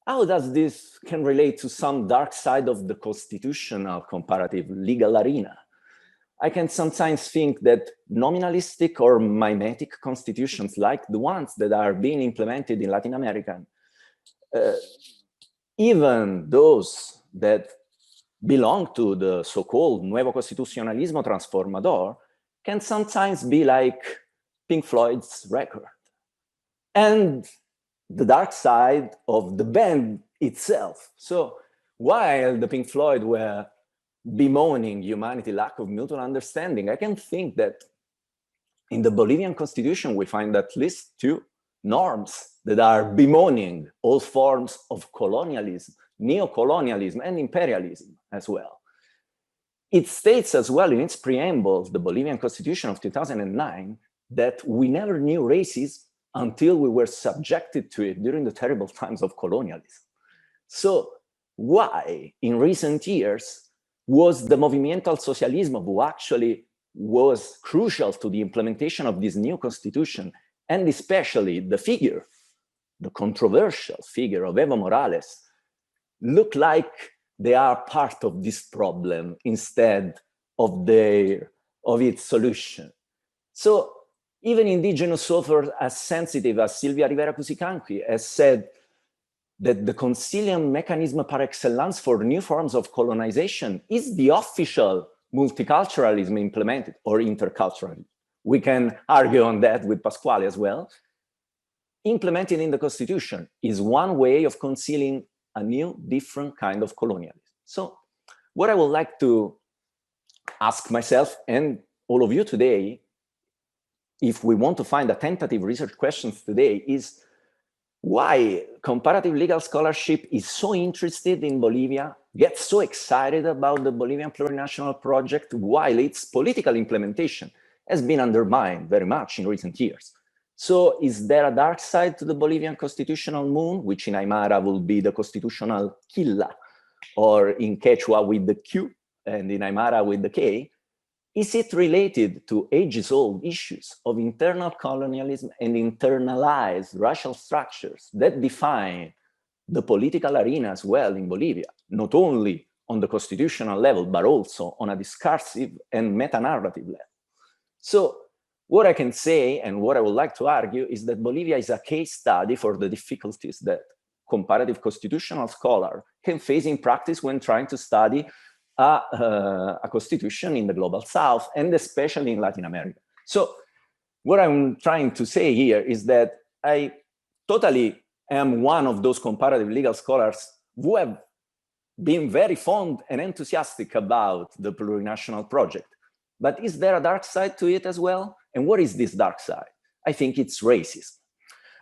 how does this can relate to some dark side of the constitutional comparative legal arena? I can sometimes think that nominalistic or mimetic constitutions like the ones that are being implemented in Latin America, even those that belong to the so-called Nuevo Constitucionalismo Transformador, can sometimes be like Pink Floyd's record. And the dark side of the band itself. So while the Pink Floyd were bemoaning humanity's lack of mutual understanding, I can think that in the Bolivian constitution, we find at least 2 norms that are bemoaning all forms of colonialism, neo-colonialism, and imperialism as well. It states as well in its preamble, the Bolivian constitution of 2009, that we never knew racism until we were subjected to it during the terrible times of colonialism. So why, in recent years, was the Movimiento al Socialismo, who actually was crucial to the implementation of this new constitution, and especially the figure, the controversial figure of Evo Morales, look like they are part of this problem instead of its solution. So even indigenous authors as sensitive as Silvia Rivera Cusicanqui has said that the concilium mechanism par excellence for new forms of colonization is the official multiculturalism implemented, or interculturalism. We can argue on that with Pasquale as well. Implemented in the Constitution is one way of concealing a new, different kind of colonialism. So what I would like to ask myself and all of you today, if we want to find a tentative research questions today, is why comparative legal scholarship is so interested in Bolivia, gets so excited about the Bolivian plurinational project, while its political implementation has been undermined very much in recent years. So is there a dark side to the Bolivian constitutional moon, which in Aymara will be the constitutional quilla, or in Quechua with the Q, and in Aymara with the K? Is it related to ages-old issues of internal colonialism and internalized racial structures that define the political arena as well in Bolivia, not only on the constitutional level, but also on a discursive and meta-narrative level? So what I can say, and what I would like to argue, is that Bolivia is a case study for the difficulties that comparative constitutional scholars can face in practice when trying to study a constitution in the global south, and especially in Latin America. So what I'm trying to say here is that I totally am one of those comparative legal scholars who have been very fond and enthusiastic about the plurinational project. But is there a dark side to it as well? And what is this dark side? I think it's racism.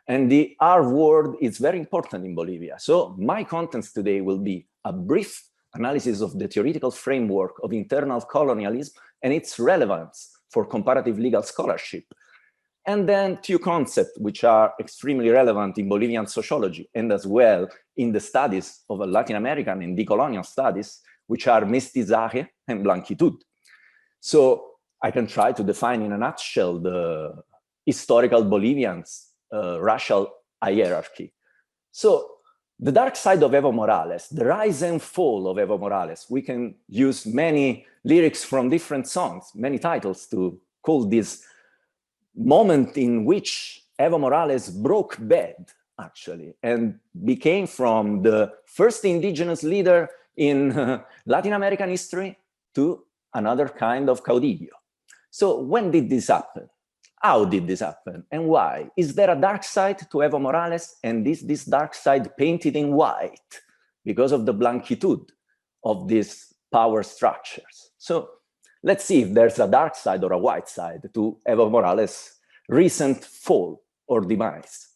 And the R word is very important in Bolivia. So my contents today will be a brief analysis of the theoretical framework of internal colonialism and its relevance for comparative legal scholarship, And then two concepts which are extremely relevant in Bolivian sociology and as well in the studies of Latin American and decolonial studies, which are mestizaje and blanquitud. So I can try to define in a nutshell the historical Bolivians' racial hierarchy. So the dark side of Evo Morales, the rise and fall of Evo Morales, we can use many lyrics from different songs, many titles to call this moment in which Evo Morales broke bad, actually, and became from the first indigenous leader in Latin American history to another kind of caudillo. So when did this happen? How did this happen and why? Is there a dark side to Evo Morales, and is this dark side painted in white because of the blanquitud of these power structures? So let's see if there's a dark side or a white side to Evo Morales' recent fall or demise.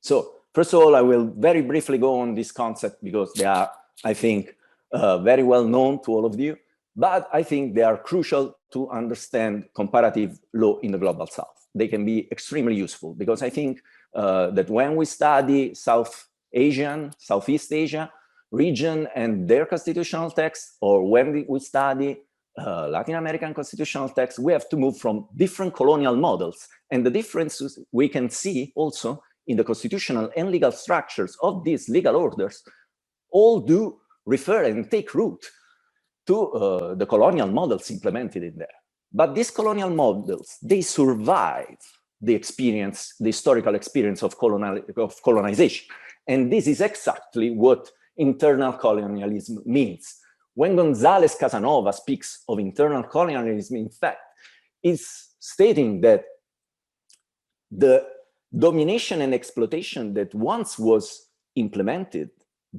So first of all, I will very briefly go on this concept because they are, I think, very well known to all of you, but I think they are crucial to understand comparative law in the Global South. They can be extremely useful because I think that when we study Southeast Asia region and their constitutional texts, or when we study Latin American constitutional texts, we have to move from different colonial models. And the differences we can see also in the constitutional and legal structures of these legal orders all do refer and take root to the colonial models implemented in there. But these colonial models, they survive the experience, the historical experience of colonization. And this is exactly what internal colonialism means. When González Casanova speaks of internal colonialism, in fact, is stating that the domination and exploitation that once was implemented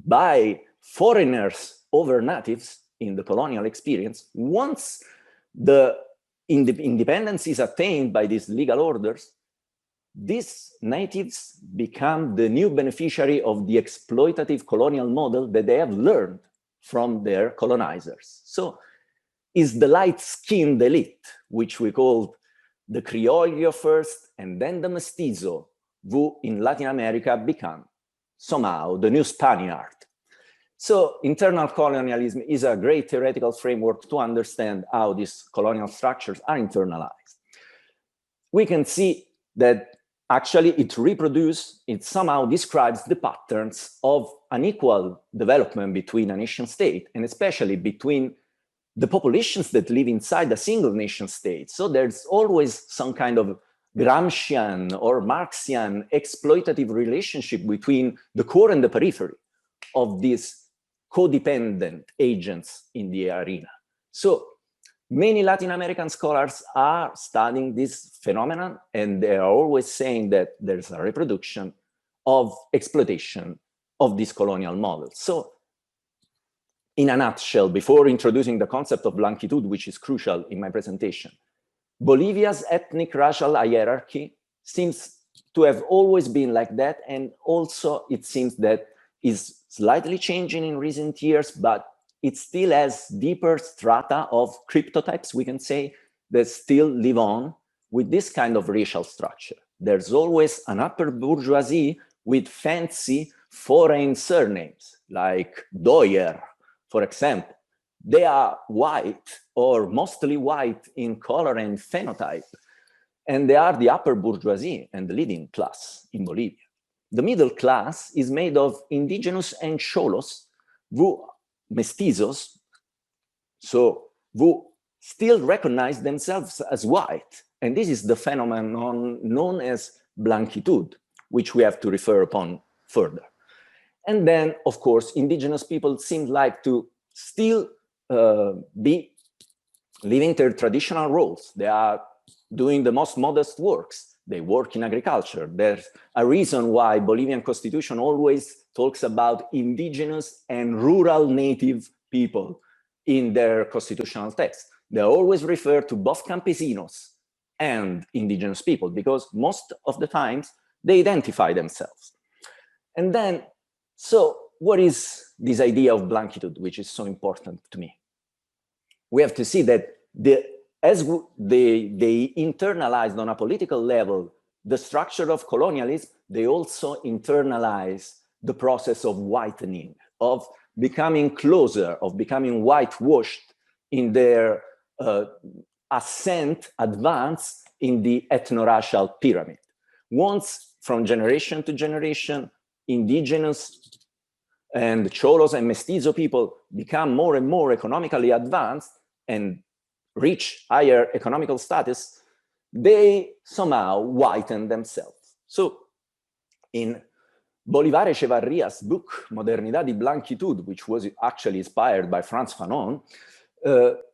by foreigners over natives in the colonial experience, once the independence is attained by these legal orders, these natives become the new beneficiary of the exploitative colonial model that they have learned from their colonizers. So is the light-skinned elite, which we called the Criollo first and then the Mestizo, who in Latin America become somehow the new Spaniard. So internal colonialism is a great theoretical framework to understand how these colonial structures are internalized. We can see that actually it somehow describes the patterns of unequal development between a nation state, and especially between the populations that live inside a single nation state. So there's always some kind of Gramscian or Marxian exploitative relationship between the core and the periphery of these codependent agents in the arena. So many Latin American scholars are studying this phenomenon, and they are always saying that there's a reproduction of exploitation of these colonial models. So in a nutshell, before introducing the concept of blanquitud, which is crucial in my presentation, Bolivia's ethnic racial hierarchy seems to have always been like that, and also it seems that is slightly changing in recent years, but it still has deeper strata of cryptotypes, we can say, that still live on with this kind of racial structure. There's always an upper bourgeoisie with fancy foreign surnames, like Doyer, for example. They are white or mostly white in color and phenotype, and they are the upper bourgeoisie and the leading class in Bolivia. The middle class is made of indigenous and cholos, who mestizos, so who still recognize themselves as white. And this is the phenomenon known as blanquitud, which we have to refer upon further. And then, of course, indigenous people seem like to still be living their traditional roles. They are doing the most modest works. They work in agriculture. There's a reason why Bolivian constitution always talks about indigenous and rural native people in their constitutional text. They always refer to both campesinos and indigenous people because most of the times they identify themselves. And then, so what is this idea of blanquitud, which is so important to me? We have to see that the as they internalized on a political level the structure of colonialism, they also internalize the process of whitening, of becoming closer, of becoming whitewashed in their advance in the ethno-racial pyramid. Once, from generation to generation, indigenous and Cholos and Mestizo people become more and more economically advanced and reach higher economical status, they somehow whiten themselves. So in Bolivar Echevarria's book, Modernidad y Blanquitud, which was actually inspired by Frantz Fanon,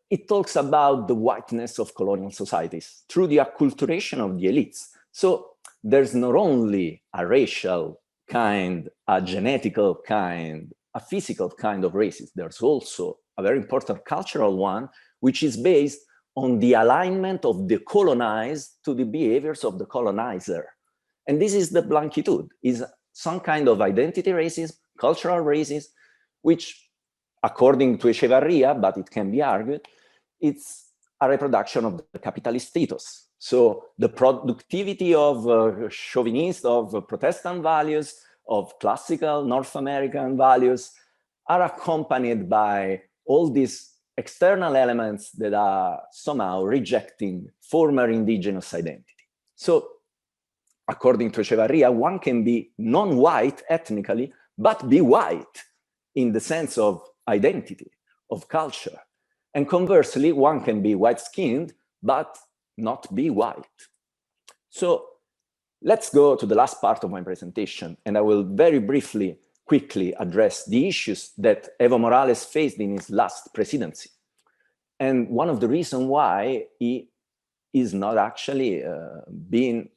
it talks about the whiteness of colonial societies through the acculturation of the elites. So there's not only a racial kind, a genetical kind, a physical kind of racism, there's also a very important cultural one, which is based on the alignment of the colonized to the behaviors of the colonizer. And this is the blanquitude, is some kind of identity racism, cultural racism, which, according to Echevarria, but it can be argued, it's a reproduction of the capitalist ethos. So the productivity of chauvinist, of Protestant values, of classical North American values are accompanied by all these external elements that are somehow rejecting former indigenous identity. So according to Echevarria, one can be non-white ethnically, but be white in the sense of identity, of culture. And conversely, one can be white-skinned, but not be white. So let's go to the last part of my presentation, and I will very briefly, quickly address the issues that Evo Morales faced in his last presidency. And one of the reasons why he is not actually being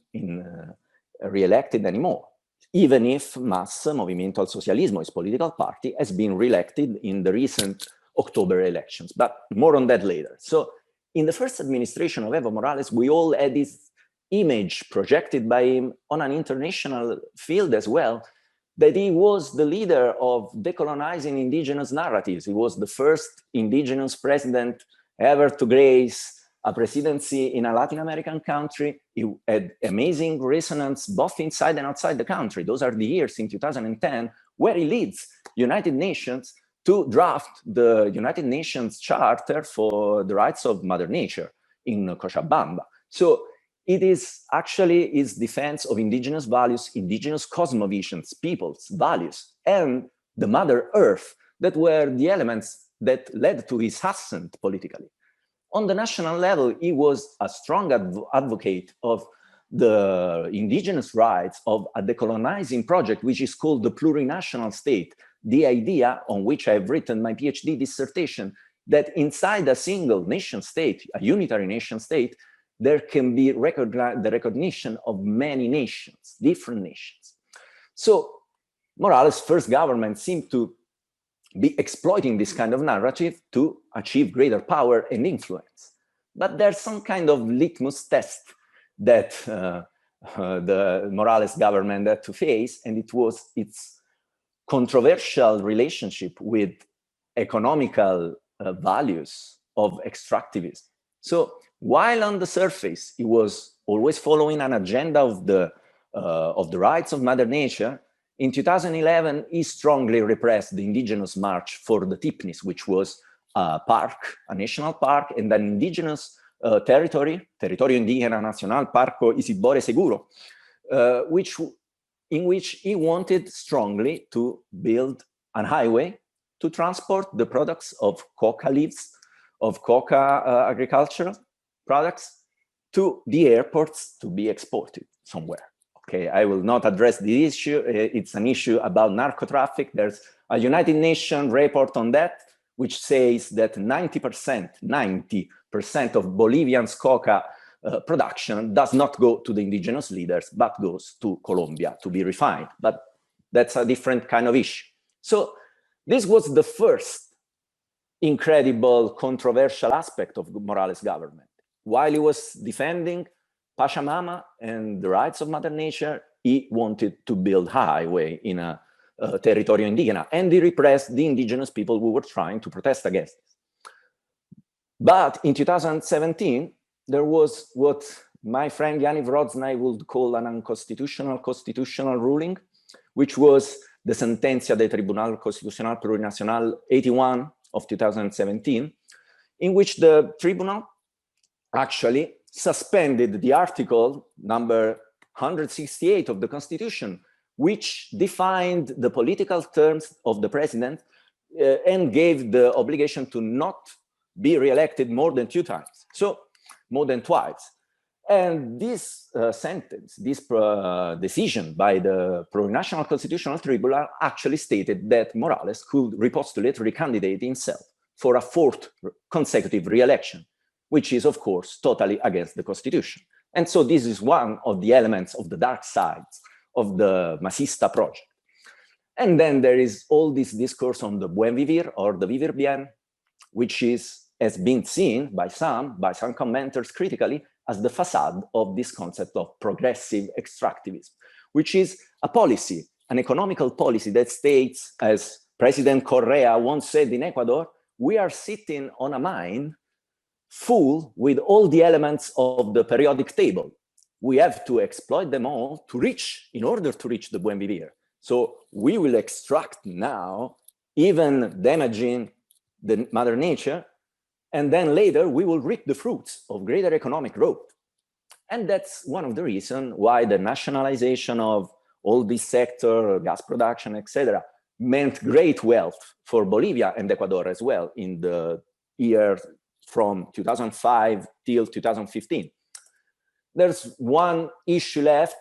re-elected anymore, even if MAS, Movimiento al Socialismo, his political party, has been re-elected in the recent October elections, but more on that later. So in the first administration of Evo Morales, we all had this image projected by him on an international field as well, that he was the leader of decolonizing indigenous narratives. He was the first indigenous president ever to grace a presidency in a Latin American country. He had amazing resonance both inside and outside the country. Those are the years in 2010 where he leads United Nations to draft the United Nations Charter for the Rights of Mother Nature in Cochabamba. So it is actually his defense of indigenous values, indigenous cosmovisions, people's values, and the Mother Earth that were the elements that led to his ascent politically. On the national level, he was a strong advocate of the indigenous rights, of a decolonizing project, which is called the plurinational state, the idea on which I've written my PhD dissertation, that inside a single nation state, a unitary nation state, there can be the recognition of many nations, different nations. So Morales' first government seemed to be exploiting this kind of narrative to achieve greater power and influence. But there's some kind of litmus test that the Morales government had to face, and it was its controversial relationship with economical values of extractivism. So while on the surface, he was always following an agenda of the rights of Mother Nature, in 2011, he strongly repressed the indigenous march for the Tipnis, which was a park, a national park, and an indigenous territory, Territorio Indígena Nacional Parco Isibore Seguro, in which he wanted strongly to build a highway to transport the products of coca leaves, of coca agricultural products, to the airports to be exported somewhere. Okay, I will not address the issue. It's an issue about narco-traffic. There's a United Nations report on that, which says that 90% of Bolivians' coca production does not go to the indigenous leaders, but goes to Colombia to be refined. But that's a different kind of issue. So this was the first incredible controversial aspect of Morales' government. While he was defending Pachamama and the rights of Mother Nature, he wanted to build a highway in a Territorio Indígena, and he repressed the indigenous people who were trying to protest against it. But in 2017, there was what my friend Yanniv Roznai would call an unconstitutional constitutional ruling, which was the Sentencia del Tribunal Constitucional Plurinacional 81 of 2017, in which the tribunal actually suspended the article number 168 of the Constitution, which defined the political terms of the president and gave the obligation to not be re-elected more than 2 times, so more than twice. And this sentence, this decision by the Plurinational Constitutional Tribunal actually stated that Morales could repostulate, recandidate himself for a 4th consecutive re-election, which is, of course, totally against the Constitution. And so this is one of the elements of the dark sides of the Masista project. And then there is all this discourse on the buen vivir, or the vivir bien, which has been seen by some commenters critically as the facade of this concept of progressive extractivism, which is a policy, an economical policy that states, as President Correa once said in Ecuador, we are sitting on a mine full with all the elements of the periodic table. We have to exploit them all in order to reach the buen vivir. So we will extract now, even damaging the Mother Nature, and then later we will reap the fruits of greater economic growth. And that's one of the reasons why the nationalization of all this sector, gas production, etc., meant great wealth for Bolivia and Ecuador as well in the years from 2005 till 2015. There's one issue left.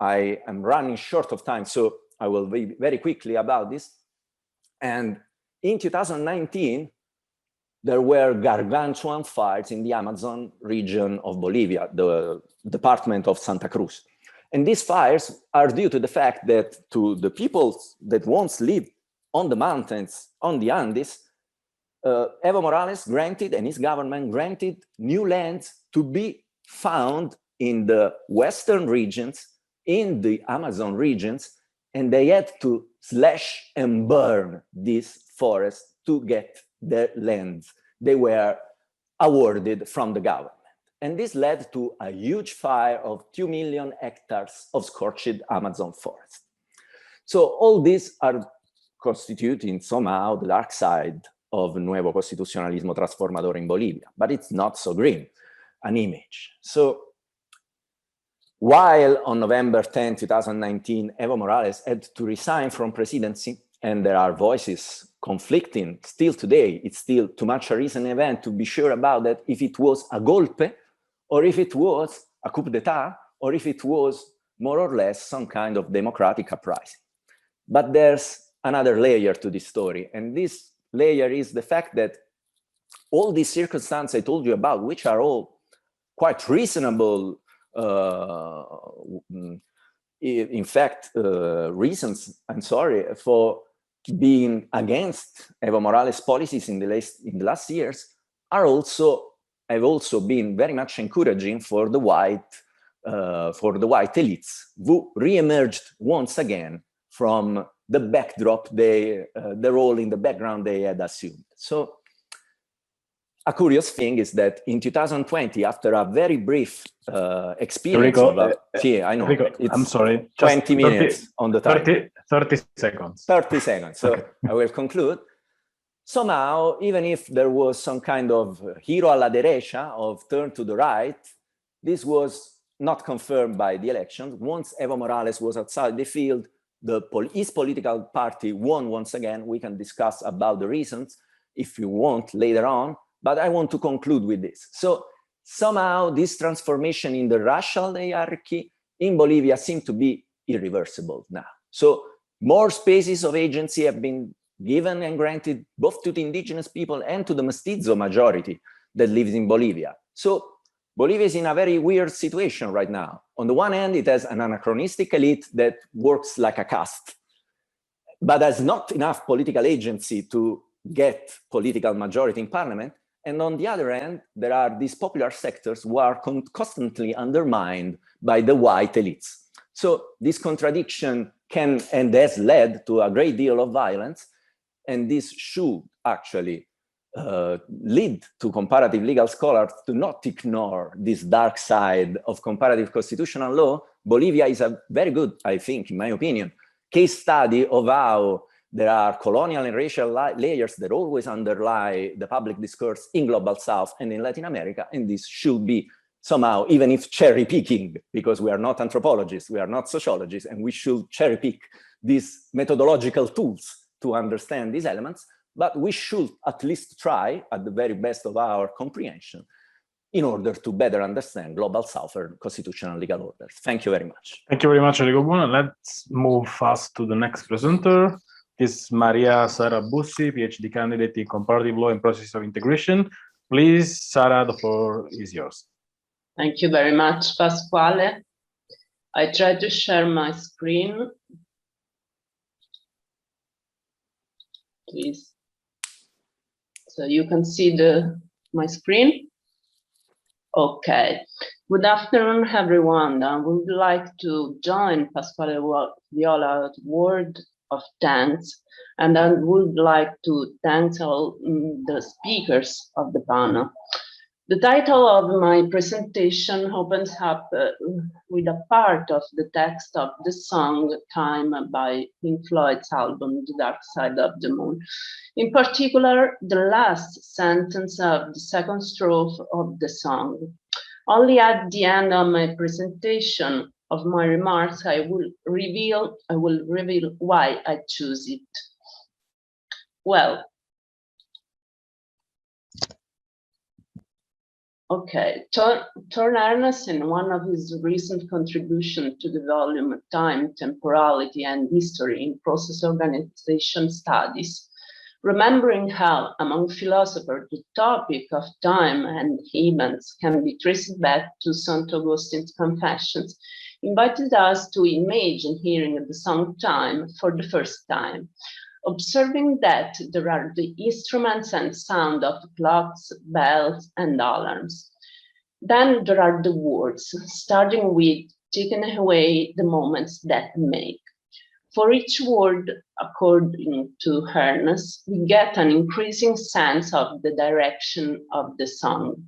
I am running short of time, so I will be very quickly about this. And in 2019, there were gargantuan fires in the Amazon region of Bolivia, the department of Santa Cruz. And these fires are due to the fact that to the people that once lived on the mountains, on the Andes, Evo Morales granted, and his government granted, new lands to be found in the western regions, in the Amazon regions, and they had to slash and burn these forests to get their lands they were awarded from the government. And this led to a huge fire of 2 million hectares of scorched Amazon forest. So all these are constituting somehow the dark side of Nuevo Constitucionalismo Transformador in Bolivia, but it's not so green an image. So while on November 10, 2019, Evo Morales had to resign from presidency, and there are voices conflicting still today, it's still too much a recent event to be sure about that, if it was a golpe, or if it was a coup d'etat, or if it was more or less some kind of democratic uprising. But there's another layer to this story, and this layer is the fact that all these circumstances I told you about, which are all quite reasonable, in fact, reasons, I'm sorry, for being against Evo Morales' policies in the last years, have also been very much encouraging for the white elites who re-emerged once again from the backdrop, the role in the background they had assumed. So a curious thing is that in 2020, after a very brief experience I know, I'm sorry, 20 minutes on the time. 30 seconds. 30 seconds, so okay. I will conclude. Somehow, even if there was some kind of hero a la derecha, of turn to the right, this was not confirmed by the elections. Once Evo Morales was outside the field, his political party won once again. We can discuss about the reasons if you want later on, but I want to conclude with this. So somehow this transformation in the racial hierarchy in Bolivia seems to be irreversible now. So more spaces of agency have been given and granted both to the indigenous people and to the mestizo majority that lives in Bolivia. So Bolivia is in a very weird situation right now. On the one hand, it has an anachronistic elite that works like a caste, but has not enough political agency to get political majority in parliament. And on the other hand, there are these popular sectors who are constantly undermined by the white elites. So this contradiction can and has led to a great deal of violence. And this should actually lead to comparative legal scholars to not ignore this dark side of comparative constitutional law, Bolivia is a very good, I think, in my opinion, case study of how there are colonial and racial layers that always underlie the public discourse in Global South and in Latin America, and this should be somehow, even if cherry picking, because we are not anthropologists, we are not sociologists, and we should cherry pick these methodological tools to understand these elements, but we should at least try at the very best of our comprehension in order to better understand Global Southern constitutional legal orders. Thank you very much. Thank you very much, Enrico Buono. Let's move fast to the next presenter. This is Maria Sara Bussi, PhD candidate in comparative law and process of integration. Please, Sara, the floor is yours. Thank you very much, Pasquale. I try to share my screen. Please. So you can see my screen. Okay. Good afternoon, everyone. I would like to join Pasquale Viola's word of thanks, and I would like to thank all the speakers of the panel. The title of my presentation opens up with a part of the text of the song Time by Pink Floyd's album, The Dark Side of the Moon. In particular, the last sentence of the second strophe of the song. Only at the end of my presentation of my remarks, I will reveal why I choose it. Well, okay, Thorne Ernest, in one of his recent contributions to the volume Time, Temporality and History in Process Organization Studies, remembering how, among philosophers, the topic of time and events can be traced back to St. Augustine's Confessions, invited us to imagine hearing the song Time for the first time, observing that there are the instruments and sound of clocks, bells, and alarms. Then there are the words, starting with taking away the moments that make. For each word, according to Ernest, we get an increasing sense of the direction of the song.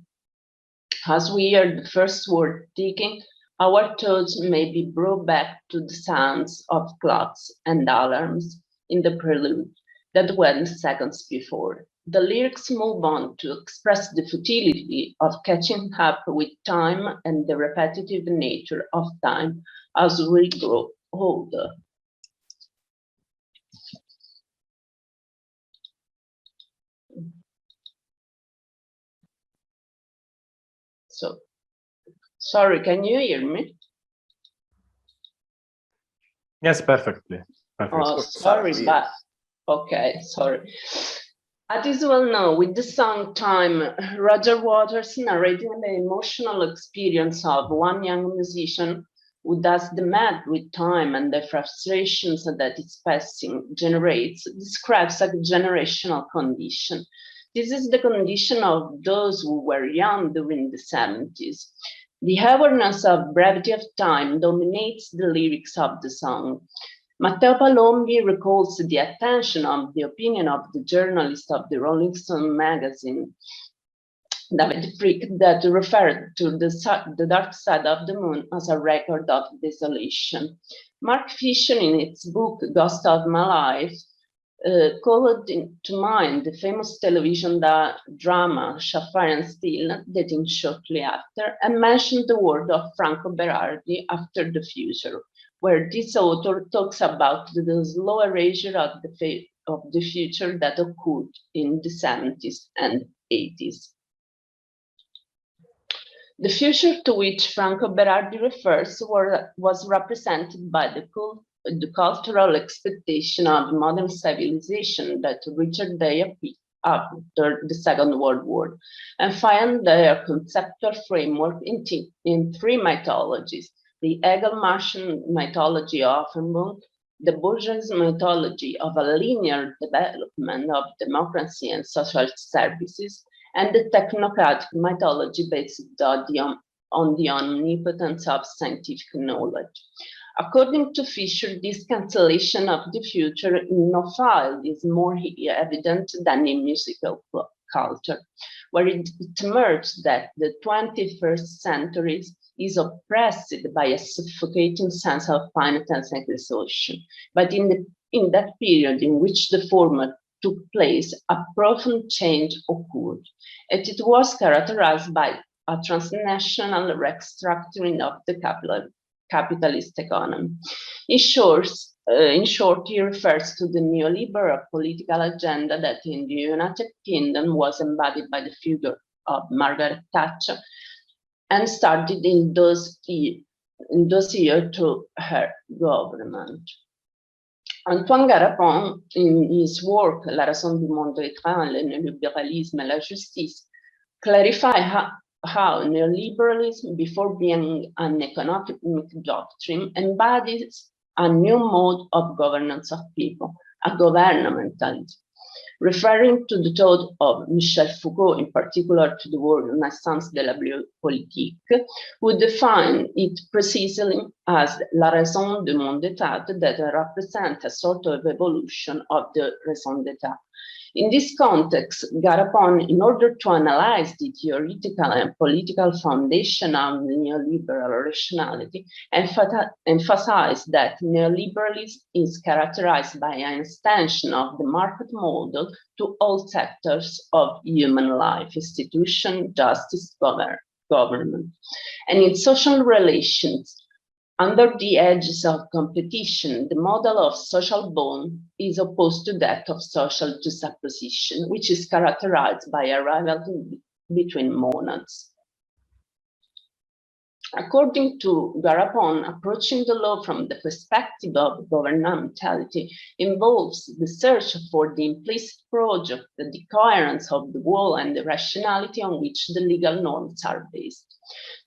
As we hear the first word ticking, our thoughts may be brought back to the sounds of clocks and alarms in the prelude that went seconds before. The lyrics move on to express the futility of catching up with time and the repetitive nature of time as we grow older. So, sorry, can you hear me? Yes, perfectly. Oh, sorry, but okay, sorry. As is well known, with the song Time, Roger Waters narrating the emotional experience of one young musician who does the math with time and the frustrations that its passing generates, describes a generational condition. This is the condition of those who were young during the 70s. The awareness of brevity of time dominates the lyrics of the song. Matteo Palombi recalls the attention of the opinion of the journalist of the Rolling Stone magazine, David Frick, that referred to the Dark Side of the Moon as a record of desolation. Mark Fisher, in its book Ghost of My Life, called to mind the famous television drama Sapphire and Steel, dating shortly after, and mentioned the word of Franco Berardi, After the Future, where this author talks about the slow erasure of the future that occurred in the 70s and 80s. The future to which Franco Berardi refers was represented by the cultural expectation of modern civilization that reached their peak after the Second World War, and find their conceptual framework in three mythologies: the Hegel-Martian mythology of Offenburg, the bourgeois mythology of a linear development of democracy and social services, and the technocratic mythology based on the omnipotence of scientific knowledge. According to Fisher, this cancellation of the future in no file is more evident than in musical culture, where it emerged that the 21st century is oppressed by a suffocating sense of finiteness and exhaustion. But in that period in which the former took place, a profound change occurred, and it was characterized by a transnational restructuring of the capitalist economy. In short, he refers to the neoliberal political agenda that in the United Kingdom was embodied by the figure of Margaret Thatcher and started in those years through her government. Antoine Garapon, in his work La raison du monde étrange, le néolibéralisme et la justice, clarify how neoliberalism, before being an economic doctrine, embodies a new mode of governance of people, a governmentality. Referring to the thought of Michel Foucault, in particular to the word naissance de la politique, who defined it precisely as la raison du monde d'état that represents a sort of evolution of the raison d'état. In this context, Garapon, in order to analyze the theoretical and political foundation of neoliberal rationality, emphasized that neoliberalism is characterized by an extension of the market model to all sectors of human life, institution, justice, government. And in social relations, under the edges of competition, the model of social bond is opposed to that of social juxtaposition, which is characterized by a rivalry between monads. According to Garapon, approaching the law from the perspective of governmentality involves the search for the implicit project, the coherence of the whole, and the rationality on which the legal norms are based.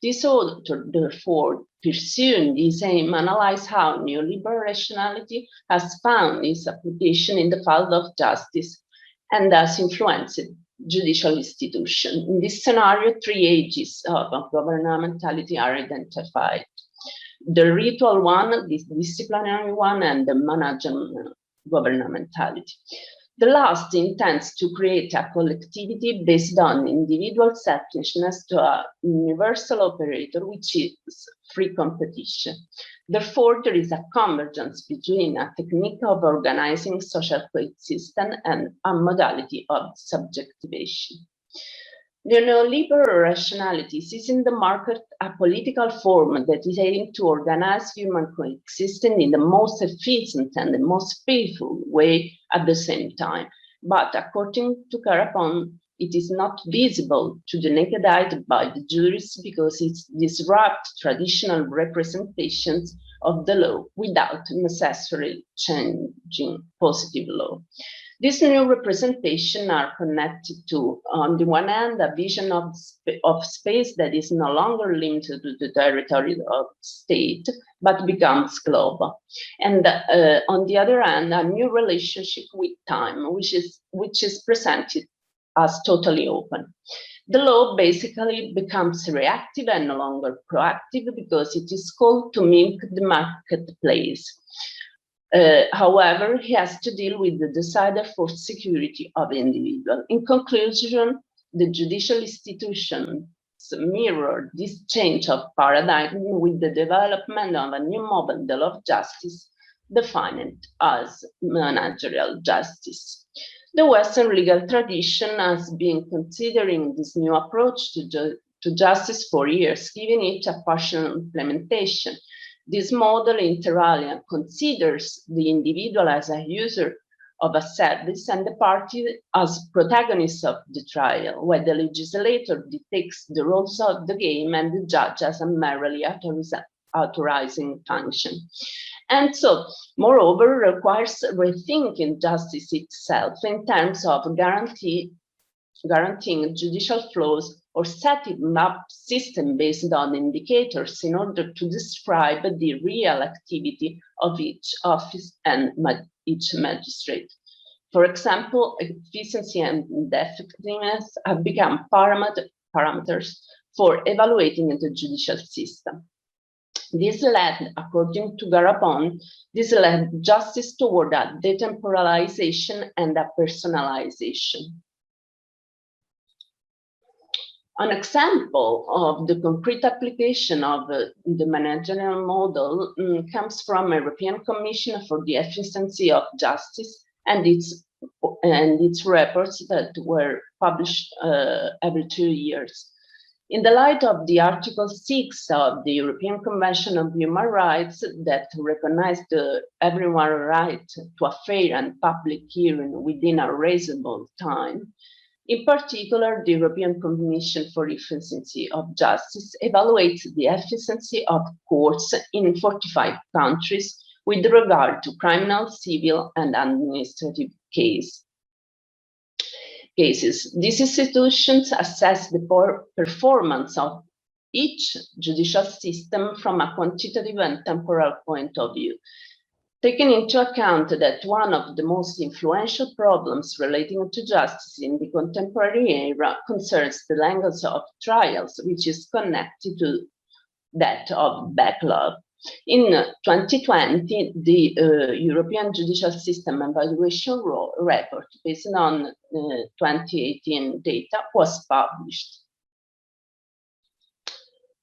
This author, therefore, pursuing this aim, analyzes how neoliberal rationality has found its application in the field of justice and thus influenced judicial institutions. In this scenario, three ages of governmentality are identified: the ritual one, the disciplinary one, and the managerial governmentality. The last intends to create a collectivity based on individual selfishness to a universal operator, which is free competition. Therefore, there is a convergence between a technique of organizing social coexistence and a modality of subjectivation. The neoliberal rationality sees in the market a political form that is aimed to organize human coexistence in the most efficient and the most peaceful way at the same time. But according to Garapon, it is not visible to the naked eye by the jurists because it disrupts traditional representations of the law without necessarily changing positive law. These new representations are connected to, on the one hand, a vision of space that is no longer limited to the territory of the state, but becomes global. And on the other hand, a new relationship with time, which is presented as totally open. The law basically becomes reactive and no longer proactive because it is called to mimic the marketplace. However, he has to deal with the desire for security of the individual. In conclusion, the judicial institutions mirror this change of paradigm with the development of a new model of justice defined as managerial justice. The Western legal tradition has been considering this new approach to justice for years, giving it a partial implementation. This model, inter alia, considers the individual as a user of a service and the party as protagonists of the trial, where the legislator dictates the rules of the game and the judge as a merely authorizing function. And so, moreover, requires rethinking justice itself in terms of guaranteeing judicial flows or setting up system based on indicators in order to describe the real activity of each office and each magistrate. For example, efficiency and effectiveness have become parameters for evaluating the judicial system. This led, according to Garapon, justice toward a detemporalization and a personalization. An example of the concrete application of the managerial model comes from a European Commission for the Efficiency of Justice and its reports that were published every 2 years. In the light of the Article 6 of the European Convention on Human Rights that recognized everyone's right to a fair and public hearing within a reasonable time, in particular, the European Commission for Efficiency of Justice evaluates the efficiency of courts in 45 countries with regard to criminal, civil, and administrative cases. These institutions assess the performance of each judicial system from a quantitative and temporal point of view, taking into account that one of the most influential problems relating to justice in the contemporary era concerns the length of trials, which is connected to that of backlog. In 2020, the European Judicial System Evaluation Report, based on 2018 data, was published.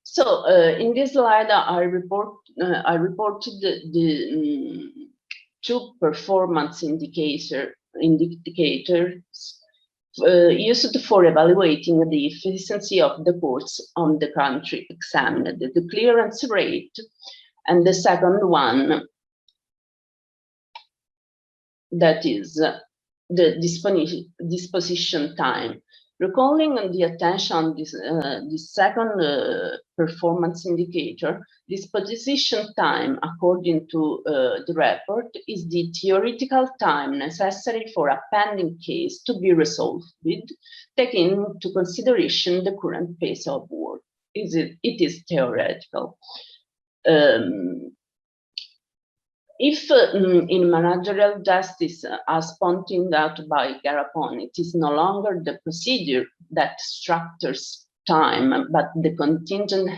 So in this slide, I reported the two performance indicators used for evaluating the efficiency of the courts on the country examined, the clearance rate, and the second one, that is the disposition time. Recalling the attention on this second performance indicator, disposition time, according to the report, is the theoretical time necessary for a pending case to be resolved with, taking into consideration the current pace of work. It is theoretical. If in managerial justice, as pointed out by Garapon, it is no longer the procedure that structures time, but the contingent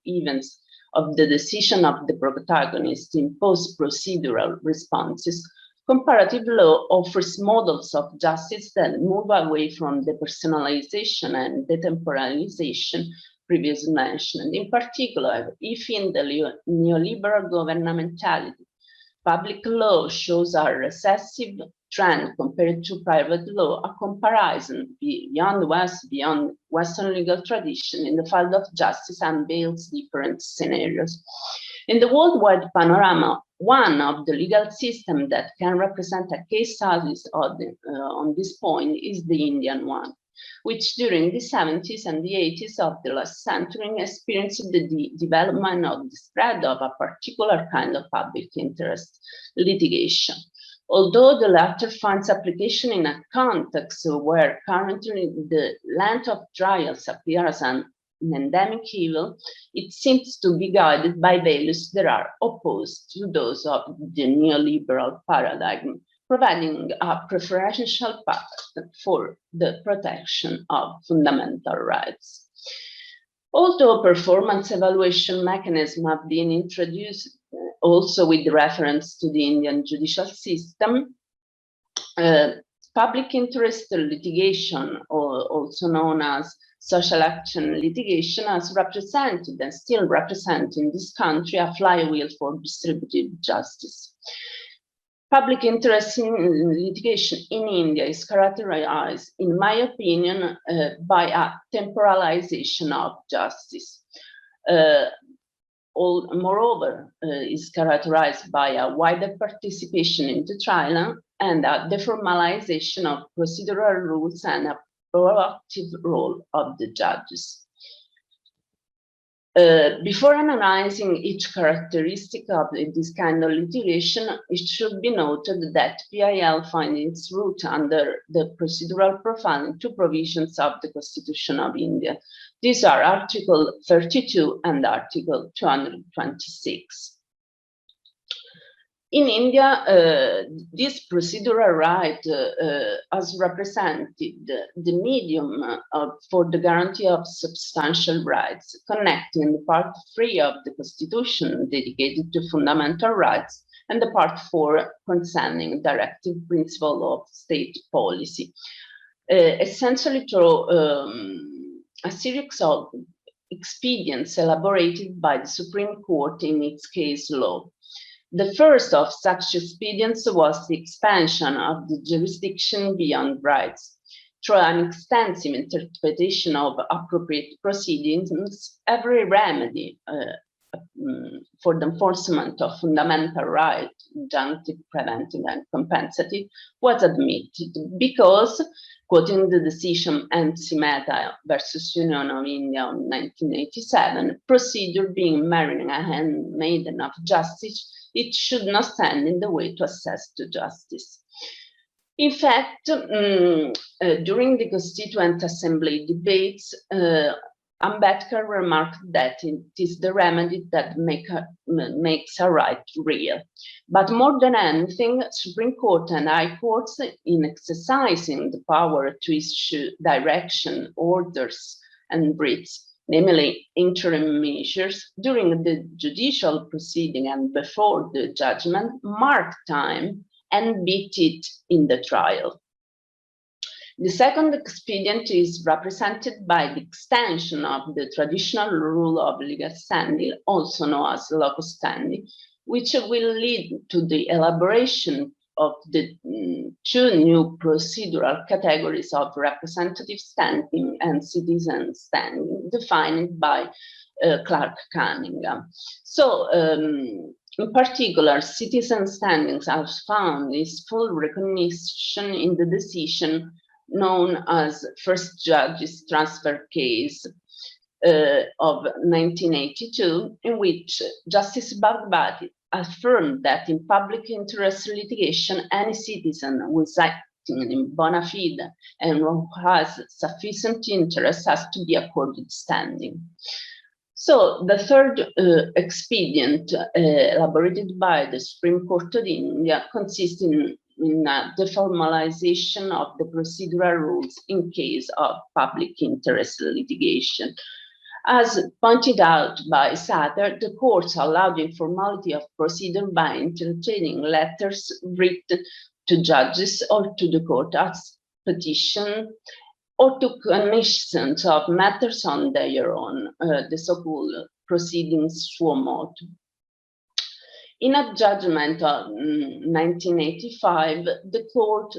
events of the decision of the protagonist impose procedural responses, comparative law offers models of justice that move away from the personalization and detemporalization previously mentioned. In particular, if in the neoliberal governmentality, public law shows a recessive trend compared to private law, a comparison beyond Western legal tradition in the field of justice unveils different scenarios. In the worldwide panorama, one of the legal systems that can represent a case study on this point is the Indian one, which during the 70s and the 80s of the last century experienced the development of the spread of a particular kind of public interest litigation. Although the latter finds application in a context where currently the length of trials appears as an endemic evil, it seems to be guided by values that are opposed to those of the neoliberal paradigm, providing a preferential path for the protection of fundamental rights. Although performance evaluation mechanisms have been introduced also with reference to the Indian judicial system, public interest litigation, or also known as social action litigation, has represented and still represent in this country a flywheel for distributive justice. Public interest in litigation in India is characterized, in my opinion, by a temporalization of justice. Moreover, is characterized by a wider participation in the trial and a deformalization of procedural rules and a proactive role of the judges. Before analyzing each characteristic of this kind of litigation, it should be noted that PIL finds its root under the procedural profiling two provisions of the Constitution of India. These are Article 32 and Article 226. In India, this procedural right has represented the medium for the guarantee of substantial rights, connecting the Part 3 of the Constitution dedicated to fundamental rights and the Part 4 concerning directive principle of state policy. Essentially through a series of expedients elaborated by the Supreme Court in its case law. The first of such expedients was the expansion of the jurisdiction beyond rights. Through an extensive interpretation of appropriate proceedings, every remedy for the enforcement of fundamental rights, injunctive, preventive, and compensative, was admitted because, quoting the decision MC Mehta versus Union of India in 1987, procedure being marrying a handmaiden of justice, it should not stand in the way to access to justice. In fact, during the Constituent Assembly debates, Ambedkar remarked that it is the remedy that makes a right real. But more than anything, Supreme Court and High Courts, in exercising the power to issue direction, orders, and writs, namely interim measures, during the judicial proceeding and before the judgment, mark time and beat it in the trial. The second expedient is represented by the extension of the traditional rule of legal standing, also known as locus standi, which will lead to the elaboration of the two new procedural categories of representative standing and citizen standing, defined by Clark Cunningham. So, in particular, citizen standings are found its full recognition in the decision known as First Judge's Transfer Case of 1982, in which Justice Bhagbati affirmed that in public interest litigation, any citizen who is acting in bona fide and who has sufficient interest has to be accorded standing. So the third expedient elaborated by the Supreme Court of India consists in the formalization of the procedural rules in case of public interest litigation. As pointed out by Sather, the courts allowed the informality of procedure by entertaining letters written to judges or to the court as petition or to commissions of matters on their own, the so-called proceedings suo motu. In a judgment of 1985, the court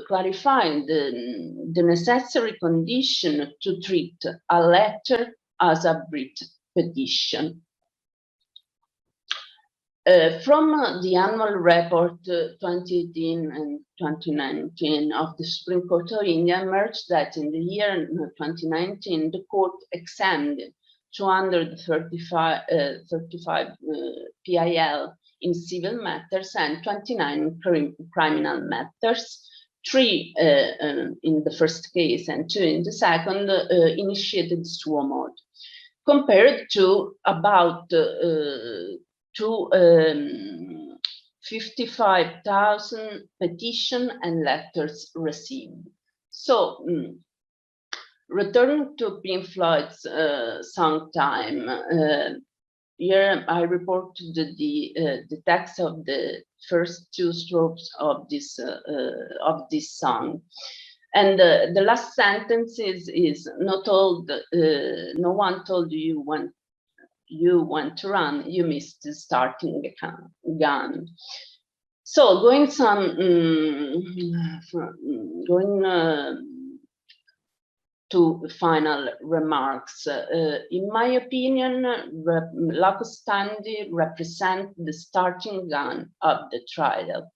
clarified the necessary condition to treat a letter as a writ petition. From the annual report 2018 and 2019 of the Supreme Court of India emerged that in the year 2019, the court examined 235 PIL in civil matters and 29 criminal matters, 3 in the first case and 2 in the second, initiated suo motu, compared to about 55,000 petitions and letters received. So, returning to Pink Floyd's song Time, here I reported the text of the first 2 strophes of this song. And the last sentence is not told, no one told you when you went to run, you missed the starting gun. So going to final remarks. In my opinion, locus standi represent the starting gun of the trial.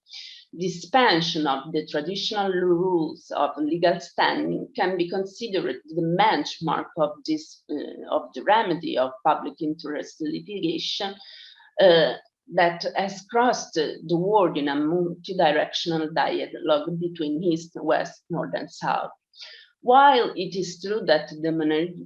The expansion of the traditional rules of legal standing can be considered the benchmark of this of the remedy of public interest litigation that has crossed the world in a multi-directional dialogue between East, West, North, and South. While it is true that the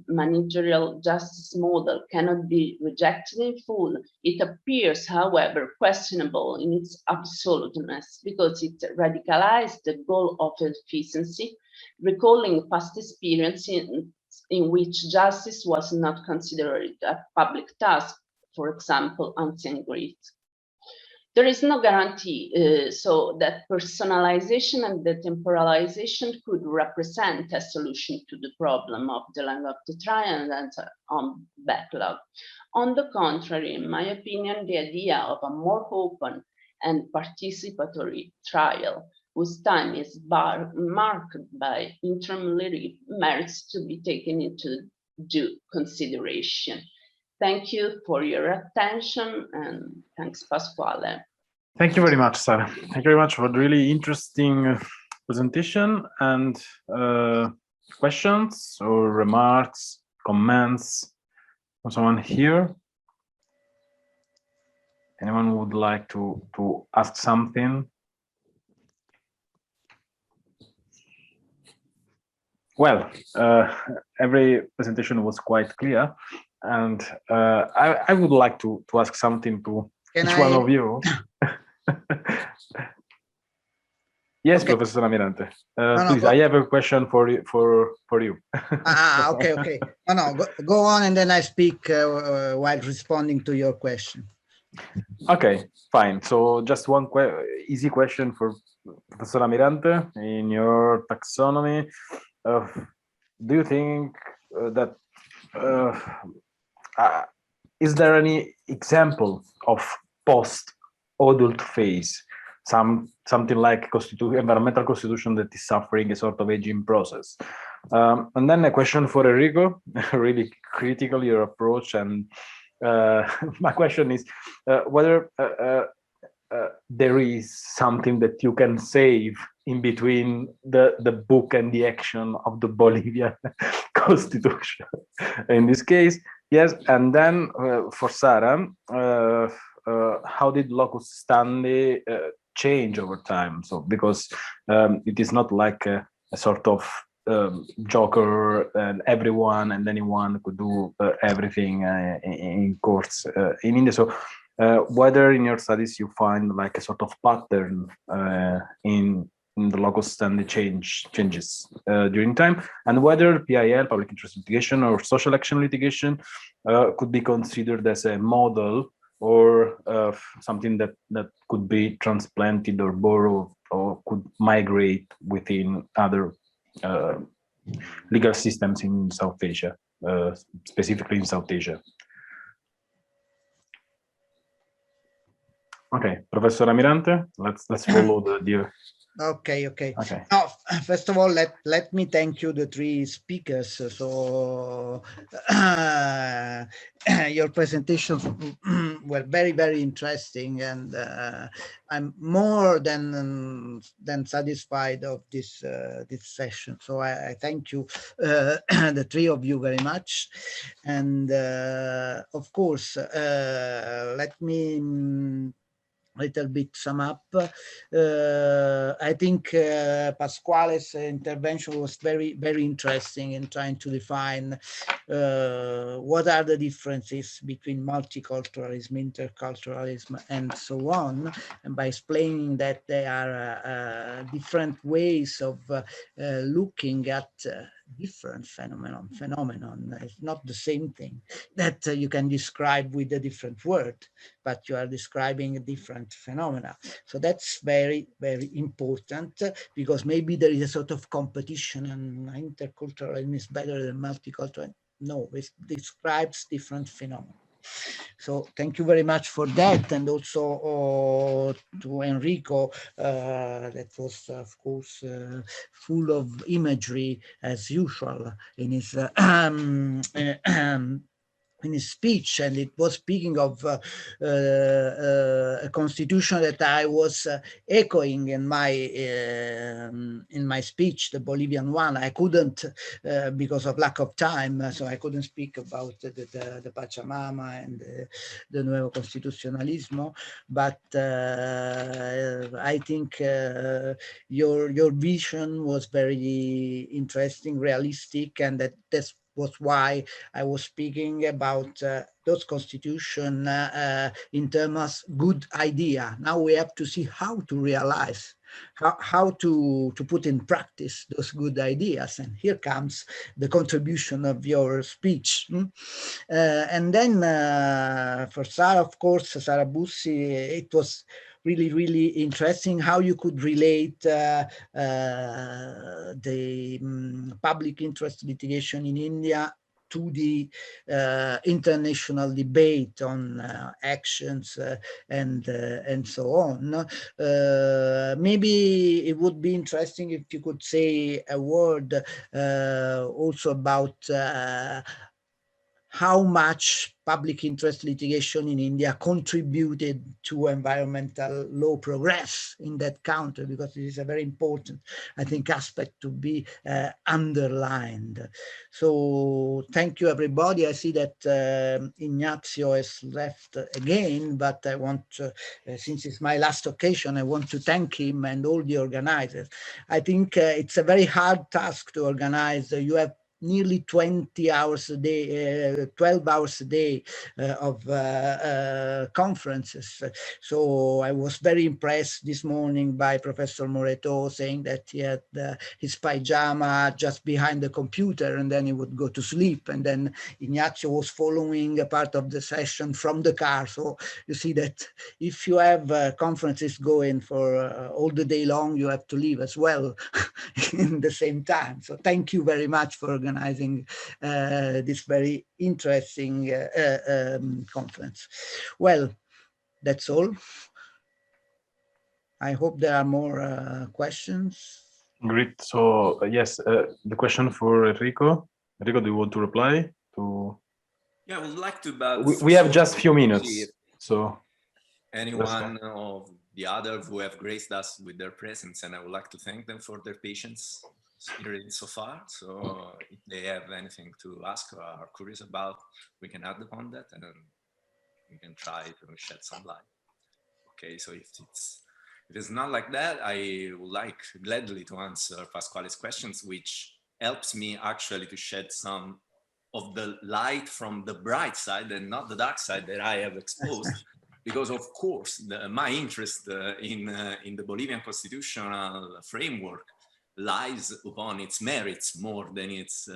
managerial justice model cannot be rejected in full, it appears, however, questionable in its absoluteness because it radicalized the goal of efficiency, recalling past experience in which justice was not considered a public task, for example, ancient Greece. There is no guarantee, so that personalization and the temporalization could represent a solution to the problem of the length of the trial and on backlog. On the contrary, in my opinion, the idea of a more open and participatory trial whose time is marked by intermediary merits to be taken into due consideration. Thank you for your attention, and thanks, Pasquale. Thank you very much, Sarah. Thank you very much for the really interesting presentation and questions or remarks, comments from someone here. Anyone would like to ask something? Well, every presentation was quite clear, and I would like to ask something to each one of you. Yes, okay. Professor Almirante. Please, I have a question for you. Okay. No, go on, and then I speak while responding to your question. Okay, fine. So just one easy question for Professor Almirante. In your taxonomy, do you think that is there any example of post-adult phase, something like environmental constitution that is suffering a sort of aging process? And then a question for Enrico, really critical your approach, and my question is whether there is something that you can save in between the book and the action of the Bolivian constitution. In this case, yes. And then for Sarah, how did locus standi change over time? So because it is not like a sort of joker and everyone and anyone could do everything in courts in India. So whether in your studies you find like a sort of pattern in the locus standi changes during time, and whether PIL, public interest litigation, or social action litigation could be considered as a model or something that could be transplanted or borrowed or could migrate within other legal systems in South Asia, specifically in South Asia. Okay, Professor Almirante, let's follow the Okay. Now, first of all, let me thank you, the three speakers. So your presentations were very, very interesting, and I'm more than satisfied of this session. So I thank you, the three of you, very much. And of course, let me little bit sum up. I think Pasquale's intervention was very, very interesting in trying to define what are the differences between multiculturalism, interculturalism, and so on, and by explaining that there are different ways of looking at different phenomenon. It's not the same thing that you can describe with a different word, but you are describing a different phenomena. So that's very, very important, because maybe there is a sort of competition and interculturalism is better than multicultural. No, it describes different phenomena. So thank you very much for that, and also to Enrico, that was of course full of imagery as usual in his in his speech, and it was speaking of a constitution that I was echoing in my speech, the Bolivian one. I couldn't because of lack of time, so I couldn't speak about the Pachamama and the Nuevo Constitucionalismo. But I think your vision was very interesting, realistic, and that's was why I was speaking about those constitution in terms of good idea. Now we have to see how to realize, how to put in practice those good ideas. And here comes the contribution of your speech. And then for Sarah, of course, Sarah Bussi, it was really, really interesting how you could relate the public interest litigation in India to the international debate on actions and so on. Maybe it would be interesting if you could say a word also about how much public interest litigation in India contributed to environmental law progress in that country, because it is a very important, I think, aspect to be underlined. So thank you, everybody. I see that Ignazio has left again, but I want, since it's my last occasion, I want to thank him and all the organizers. I think it's a very hard task to organize. You have nearly 20 hours a day, 12 hours a day of conferences. So I was very impressed this morning by Professor Moreto saying that he had his pajama just behind the computer and then he would go to sleep. And then Ignazio was following a part of the session from the car. So you see that if you have conferences going for all the day long, you have to leave as well in the same time. So thank you very much for organizing this very interesting conference. Well, that's all. I hope there are more questions. Great. So yes, the question for Enrico. Enrico, do you want to reply to? Yeah, I would like to, but we have just a few minutes. So anyone of the others who have graced us with their presence, and I would like to thank them for their patience here so far. So if they have anything to ask or are curious about, we can add upon that and we can try to shed some light. Okay, so if it's not like that, I would like gladly to answer Pasquale's questions, which helps me actually to shed some of the light from the bright side and not the dark side that I have exposed. Because of course, my interest in the Bolivian constitutional framework lies upon its merits more than its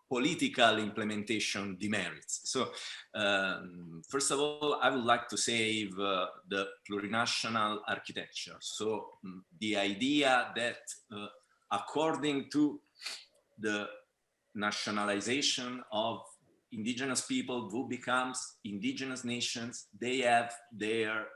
political implementation demerits. So first of all, I would like to save the plurinational architecture. So the idea that according to the nationalization of indigenous people who becomes indigenous nations, they have their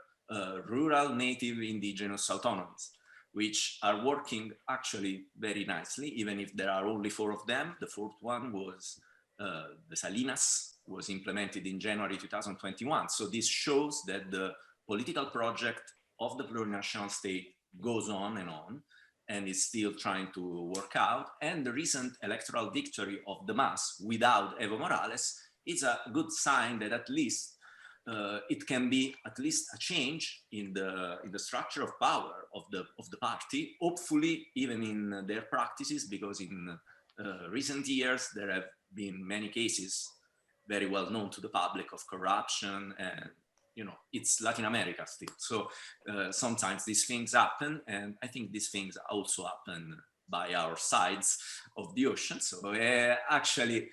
rural native indigenous autonomies, which are working actually very nicely, even if there are only 4 of them. The 4th one was the Salinas, was implemented in January 2021. So this shows that the political project of the plurinational state goes on and is still trying to work out. And the recent electoral victory of the MAS without Evo Morales is a good sign that at least it can be at least a change in the structure of power of the party, hopefully even in their practices, because in recent years there have been many cases very well known to the public of corruption, and you know, it's Latin America still. So sometimes these things happen, and I think these things also happen by our sides of the ocean. So actually,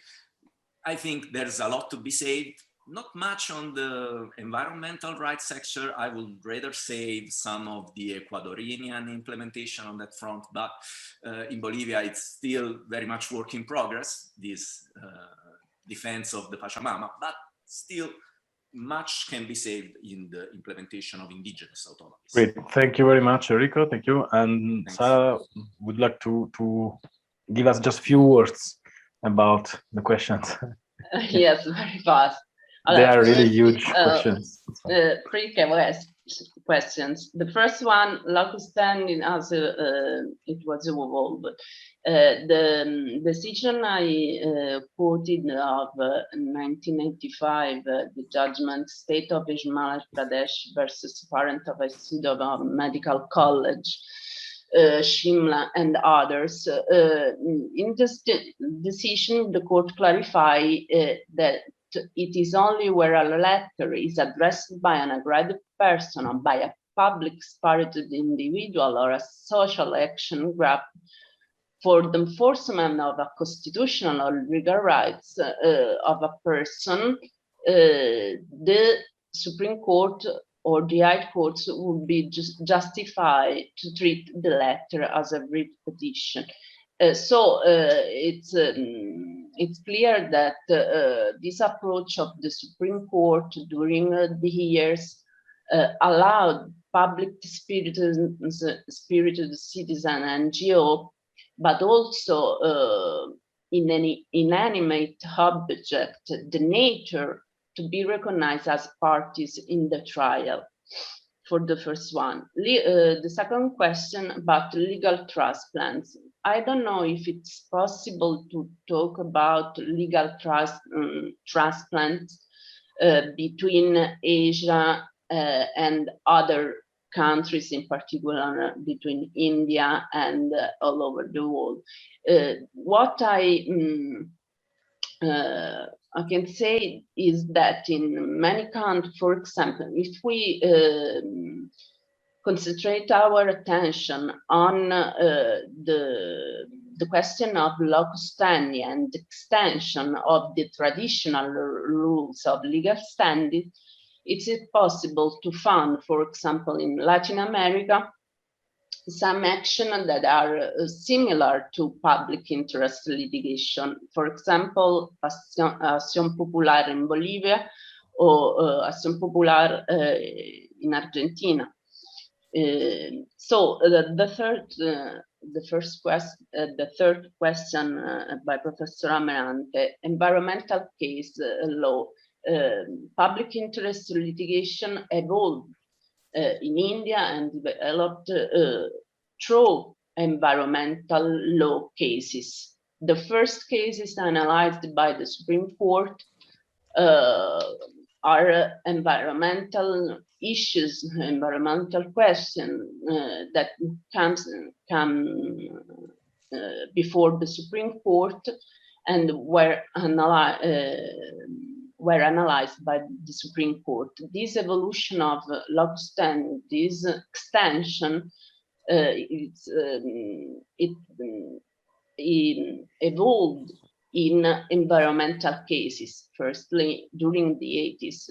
I think there's a lot to be said. Not much on the environmental rights sector. I would rather save some of the Ecuadorian implementation on that front, but in Bolivia, it's still very much work in progress, this defense of the Pachamama, but still much can be saved in the implementation of indigenous autonomies. Great, thank you very much, Enrico. Thank you. And Thanks. Sarah would like to give us just a few words about the questions. Yes, very fast. They are really huge questions. 3 questions. The first one, notwithstanding as it was evolved, the decision I quoted of 1985, the judgment State of Himachal Pradesh versus Parent of a Student of Medical College, Shimla and others. In this decision, the court clarified that it is only where a letter is addressed by an aggrieved person or by a public spirited individual or a social action group for the enforcement of a constitutional or legal rights of a person, the Supreme Court or the High Courts would be justified to treat the letter as a writ petition. So it's clear that this approach of the Supreme Court during the years allowed public spirited citizen NGO, but also in any inanimate object, the nature, to be recognized as parties in the trial, for the first one. The second question about legal transplants. I don't know if it's possible to talk about legal transplants between Asia and other countries, in particular between India and all over the world. What I can say is that in many countries, for example, if we concentrate our attention on the question of locus standi and the extension of the traditional rules of legal standing, it's possible to find, for example, in Latin America, some action that are similar to public interest litigation. For example, Acción Popular in Bolivia or Acción Popular in Argentina. So the third question by Professor Amerante, environmental case law. Public interest litigation evolved in India and developed through environmental law cases. The first cases analyzed by the Supreme Court are environmental issues, environmental questions that come before the Supreme Court and were analyzed by the Supreme Court. This evolution of locus standi, this extension, it evolved in environmental cases. Firstly, during the 80s,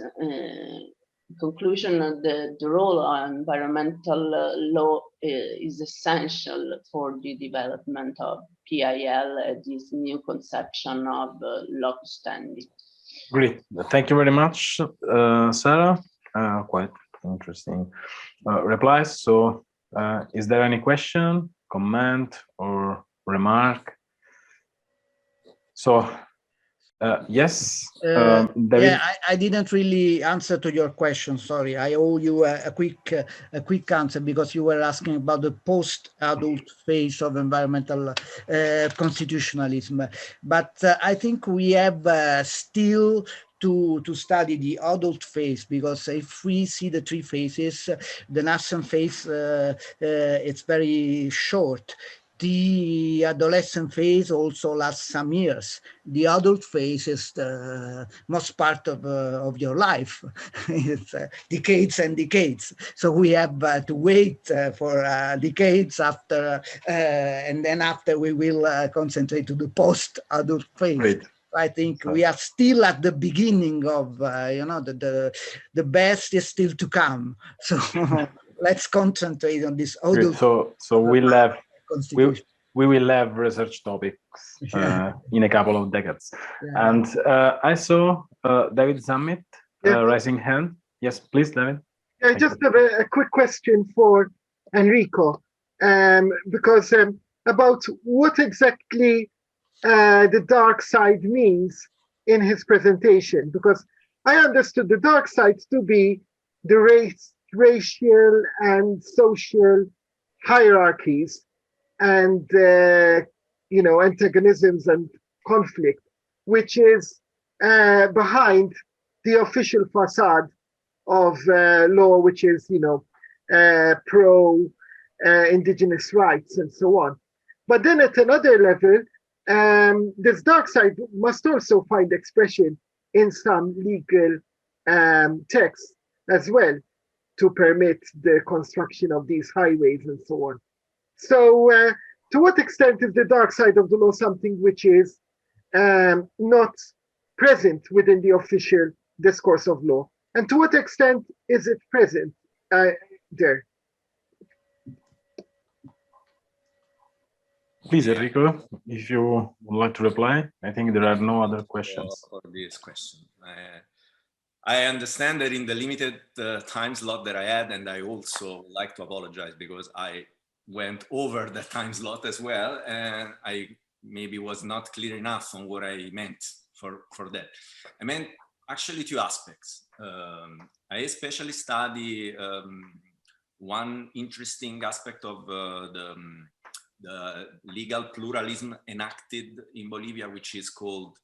conclusion of the role of environmental law is essential for the development of PIL, this new conception of locus standi. Great. Thank you very much, Sarah. Quite interesting replies. So is there any question, comment, or remark? So yes. I didn't really answer to your question. Sorry, I owe you a quick answer because you were asking about the post-adult phase of environmental constitutionalism. But I think we have still to study the adult phase, because if we see the three phases, the nascent phase it's very short. The adolescent phase also lasts some years. The adult phase is the most part of your life. It's decades and decades. So we have to wait for decades after, and then after we will concentrate to the post-adult phase. Great. I think we are still at the beginning of, the best is still to come. So let's concentrate on this adult. So we'll have. We will have research topics in a couple of decades. Yeah. And I saw David Zammit raising hand. Yes, please, David. I just have a quick question for Enrico, because about what exactly the dark side means in his presentation, because I understood the dark side to be the racial and social hierarchies and antagonisms and conflict, which is behind the official facade of law, which is pro indigenous rights and so on. But then at another level, this dark side must also find expression in some legal texts as well to permit the construction of these highways and so on. So to what extent is the dark side of the law something which is not present within the official discourse of law? And to what extent is it present there? Please, Enrico, if you would like to reply. I think there are no other questions. For this question, I understand that in the limited time slot that I had, and I also like to apologize because I went over the time slot as well, and I maybe was not clear enough on what I meant for that. I meant actually two aspects. I especially study one interesting aspect of the legal pluralism enacted in Bolivia, which is called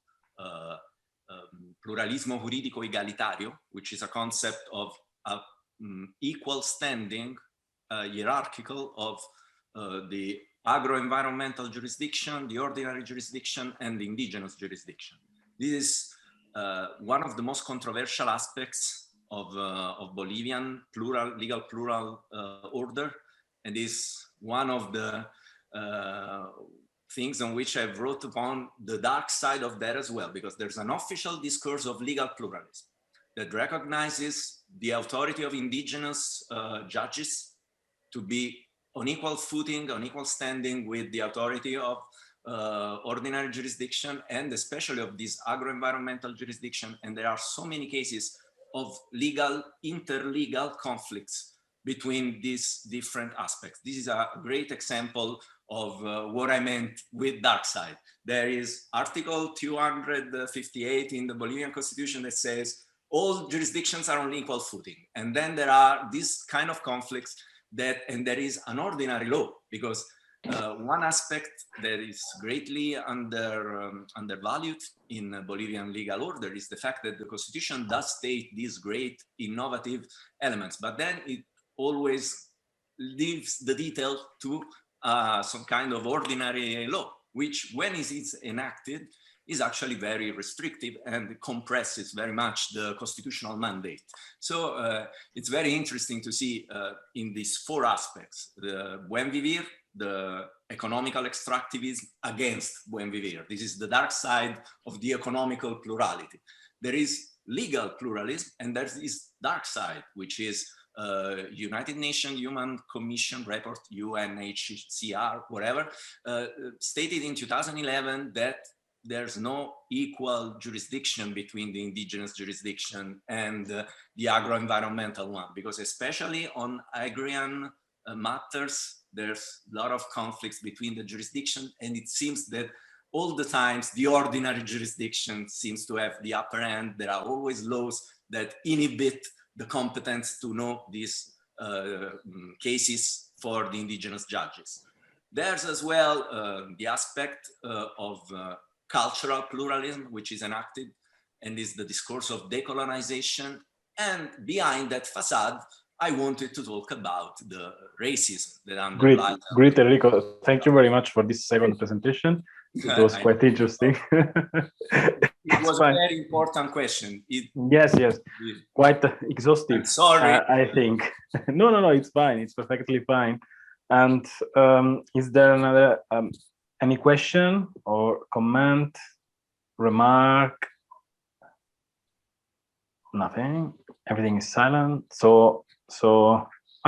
pluralismo jurídico egalitario, which is a concept of equal standing, hierarchical, of the agro-environmental jurisdiction, the ordinary jurisdiction, and the indigenous jurisdiction. This is one of the most controversial aspects of Bolivian legal plural order, and is one of the things on which I've wrote upon the dark side of that as well, because there's an official discourse of legal pluralism that recognizes the authority of indigenous judges to be on equal footing, on equal standing with the authority of ordinary jurisdiction, and especially of this agro-environmental jurisdiction. And there are so many cases of interlegal conflicts between these different aspects. This is a great example of what I meant with dark side. There is Article 258 in the Bolivian Constitution that says all jurisdictions are on equal footing. And then there are these kind of conflicts and there is an ordinary law, because one aspect that is greatly undervalued in Bolivian legal order is the fact that the Constitution does state these great innovative elements, but then it always leaves the detail to some kind of ordinary law, which when it is enacted is actually very restrictive and compresses very much the constitutional mandate. So it's very interesting to see in these four aspects, the buen vivir, the economical extractivism against buen vivir. This is the dark side of the economical plurality. There is legal pluralism, and there's this dark side, which is United Nations Human Commission report, UNHCR, whatever, stated in 2011 that there's no equal jurisdiction between the indigenous jurisdiction and the agro-environmental one, because especially on agrarian matters, there's a lot of conflicts between the jurisdiction, and it seems that all the times the ordinary jurisdiction seems to have the upper hand. There are always laws that inhibit the competence to know these cases for the indigenous judges. There's as well the aspect of cultural pluralism, which is enacted, and is the discourse of decolonization. And behind that facade, I wanted to talk about the racism that underlies. Great, Enrico. Thank you very much for this second presentation. It was quite interesting. It was a very important question. Yes, quite exhaustive. I'm sorry. I think. No, it's fine. It's perfectly fine. And is there another any question or comment, remark? Nothing. Everything is silent. So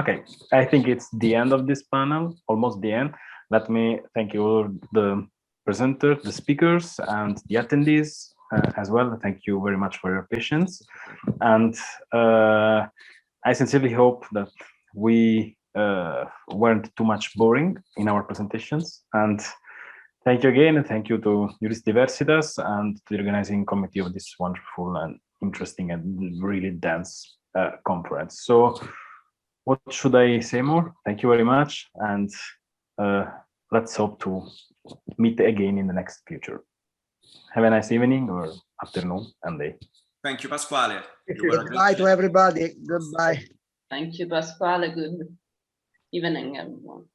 okay. I think it's the end of this panel. Almost the end. Let me thank you all, the presenters, the speakers, and the attendees as well. Thank you very much for your patience. And I sincerely hope that we weren't too much boring in our presentations. And thank you again, and thank you to Juris Diversitas and to the organizing committee of this wonderful and interesting and really dense conference. So what should I say more? Thank you very much, and let's hope to meet again in the next future. Have a nice evening or afternoon and day. Thank you, Pasquale. Goodbye to everybody. Goodbye. Thank you, Pasquale. Good evening, everyone.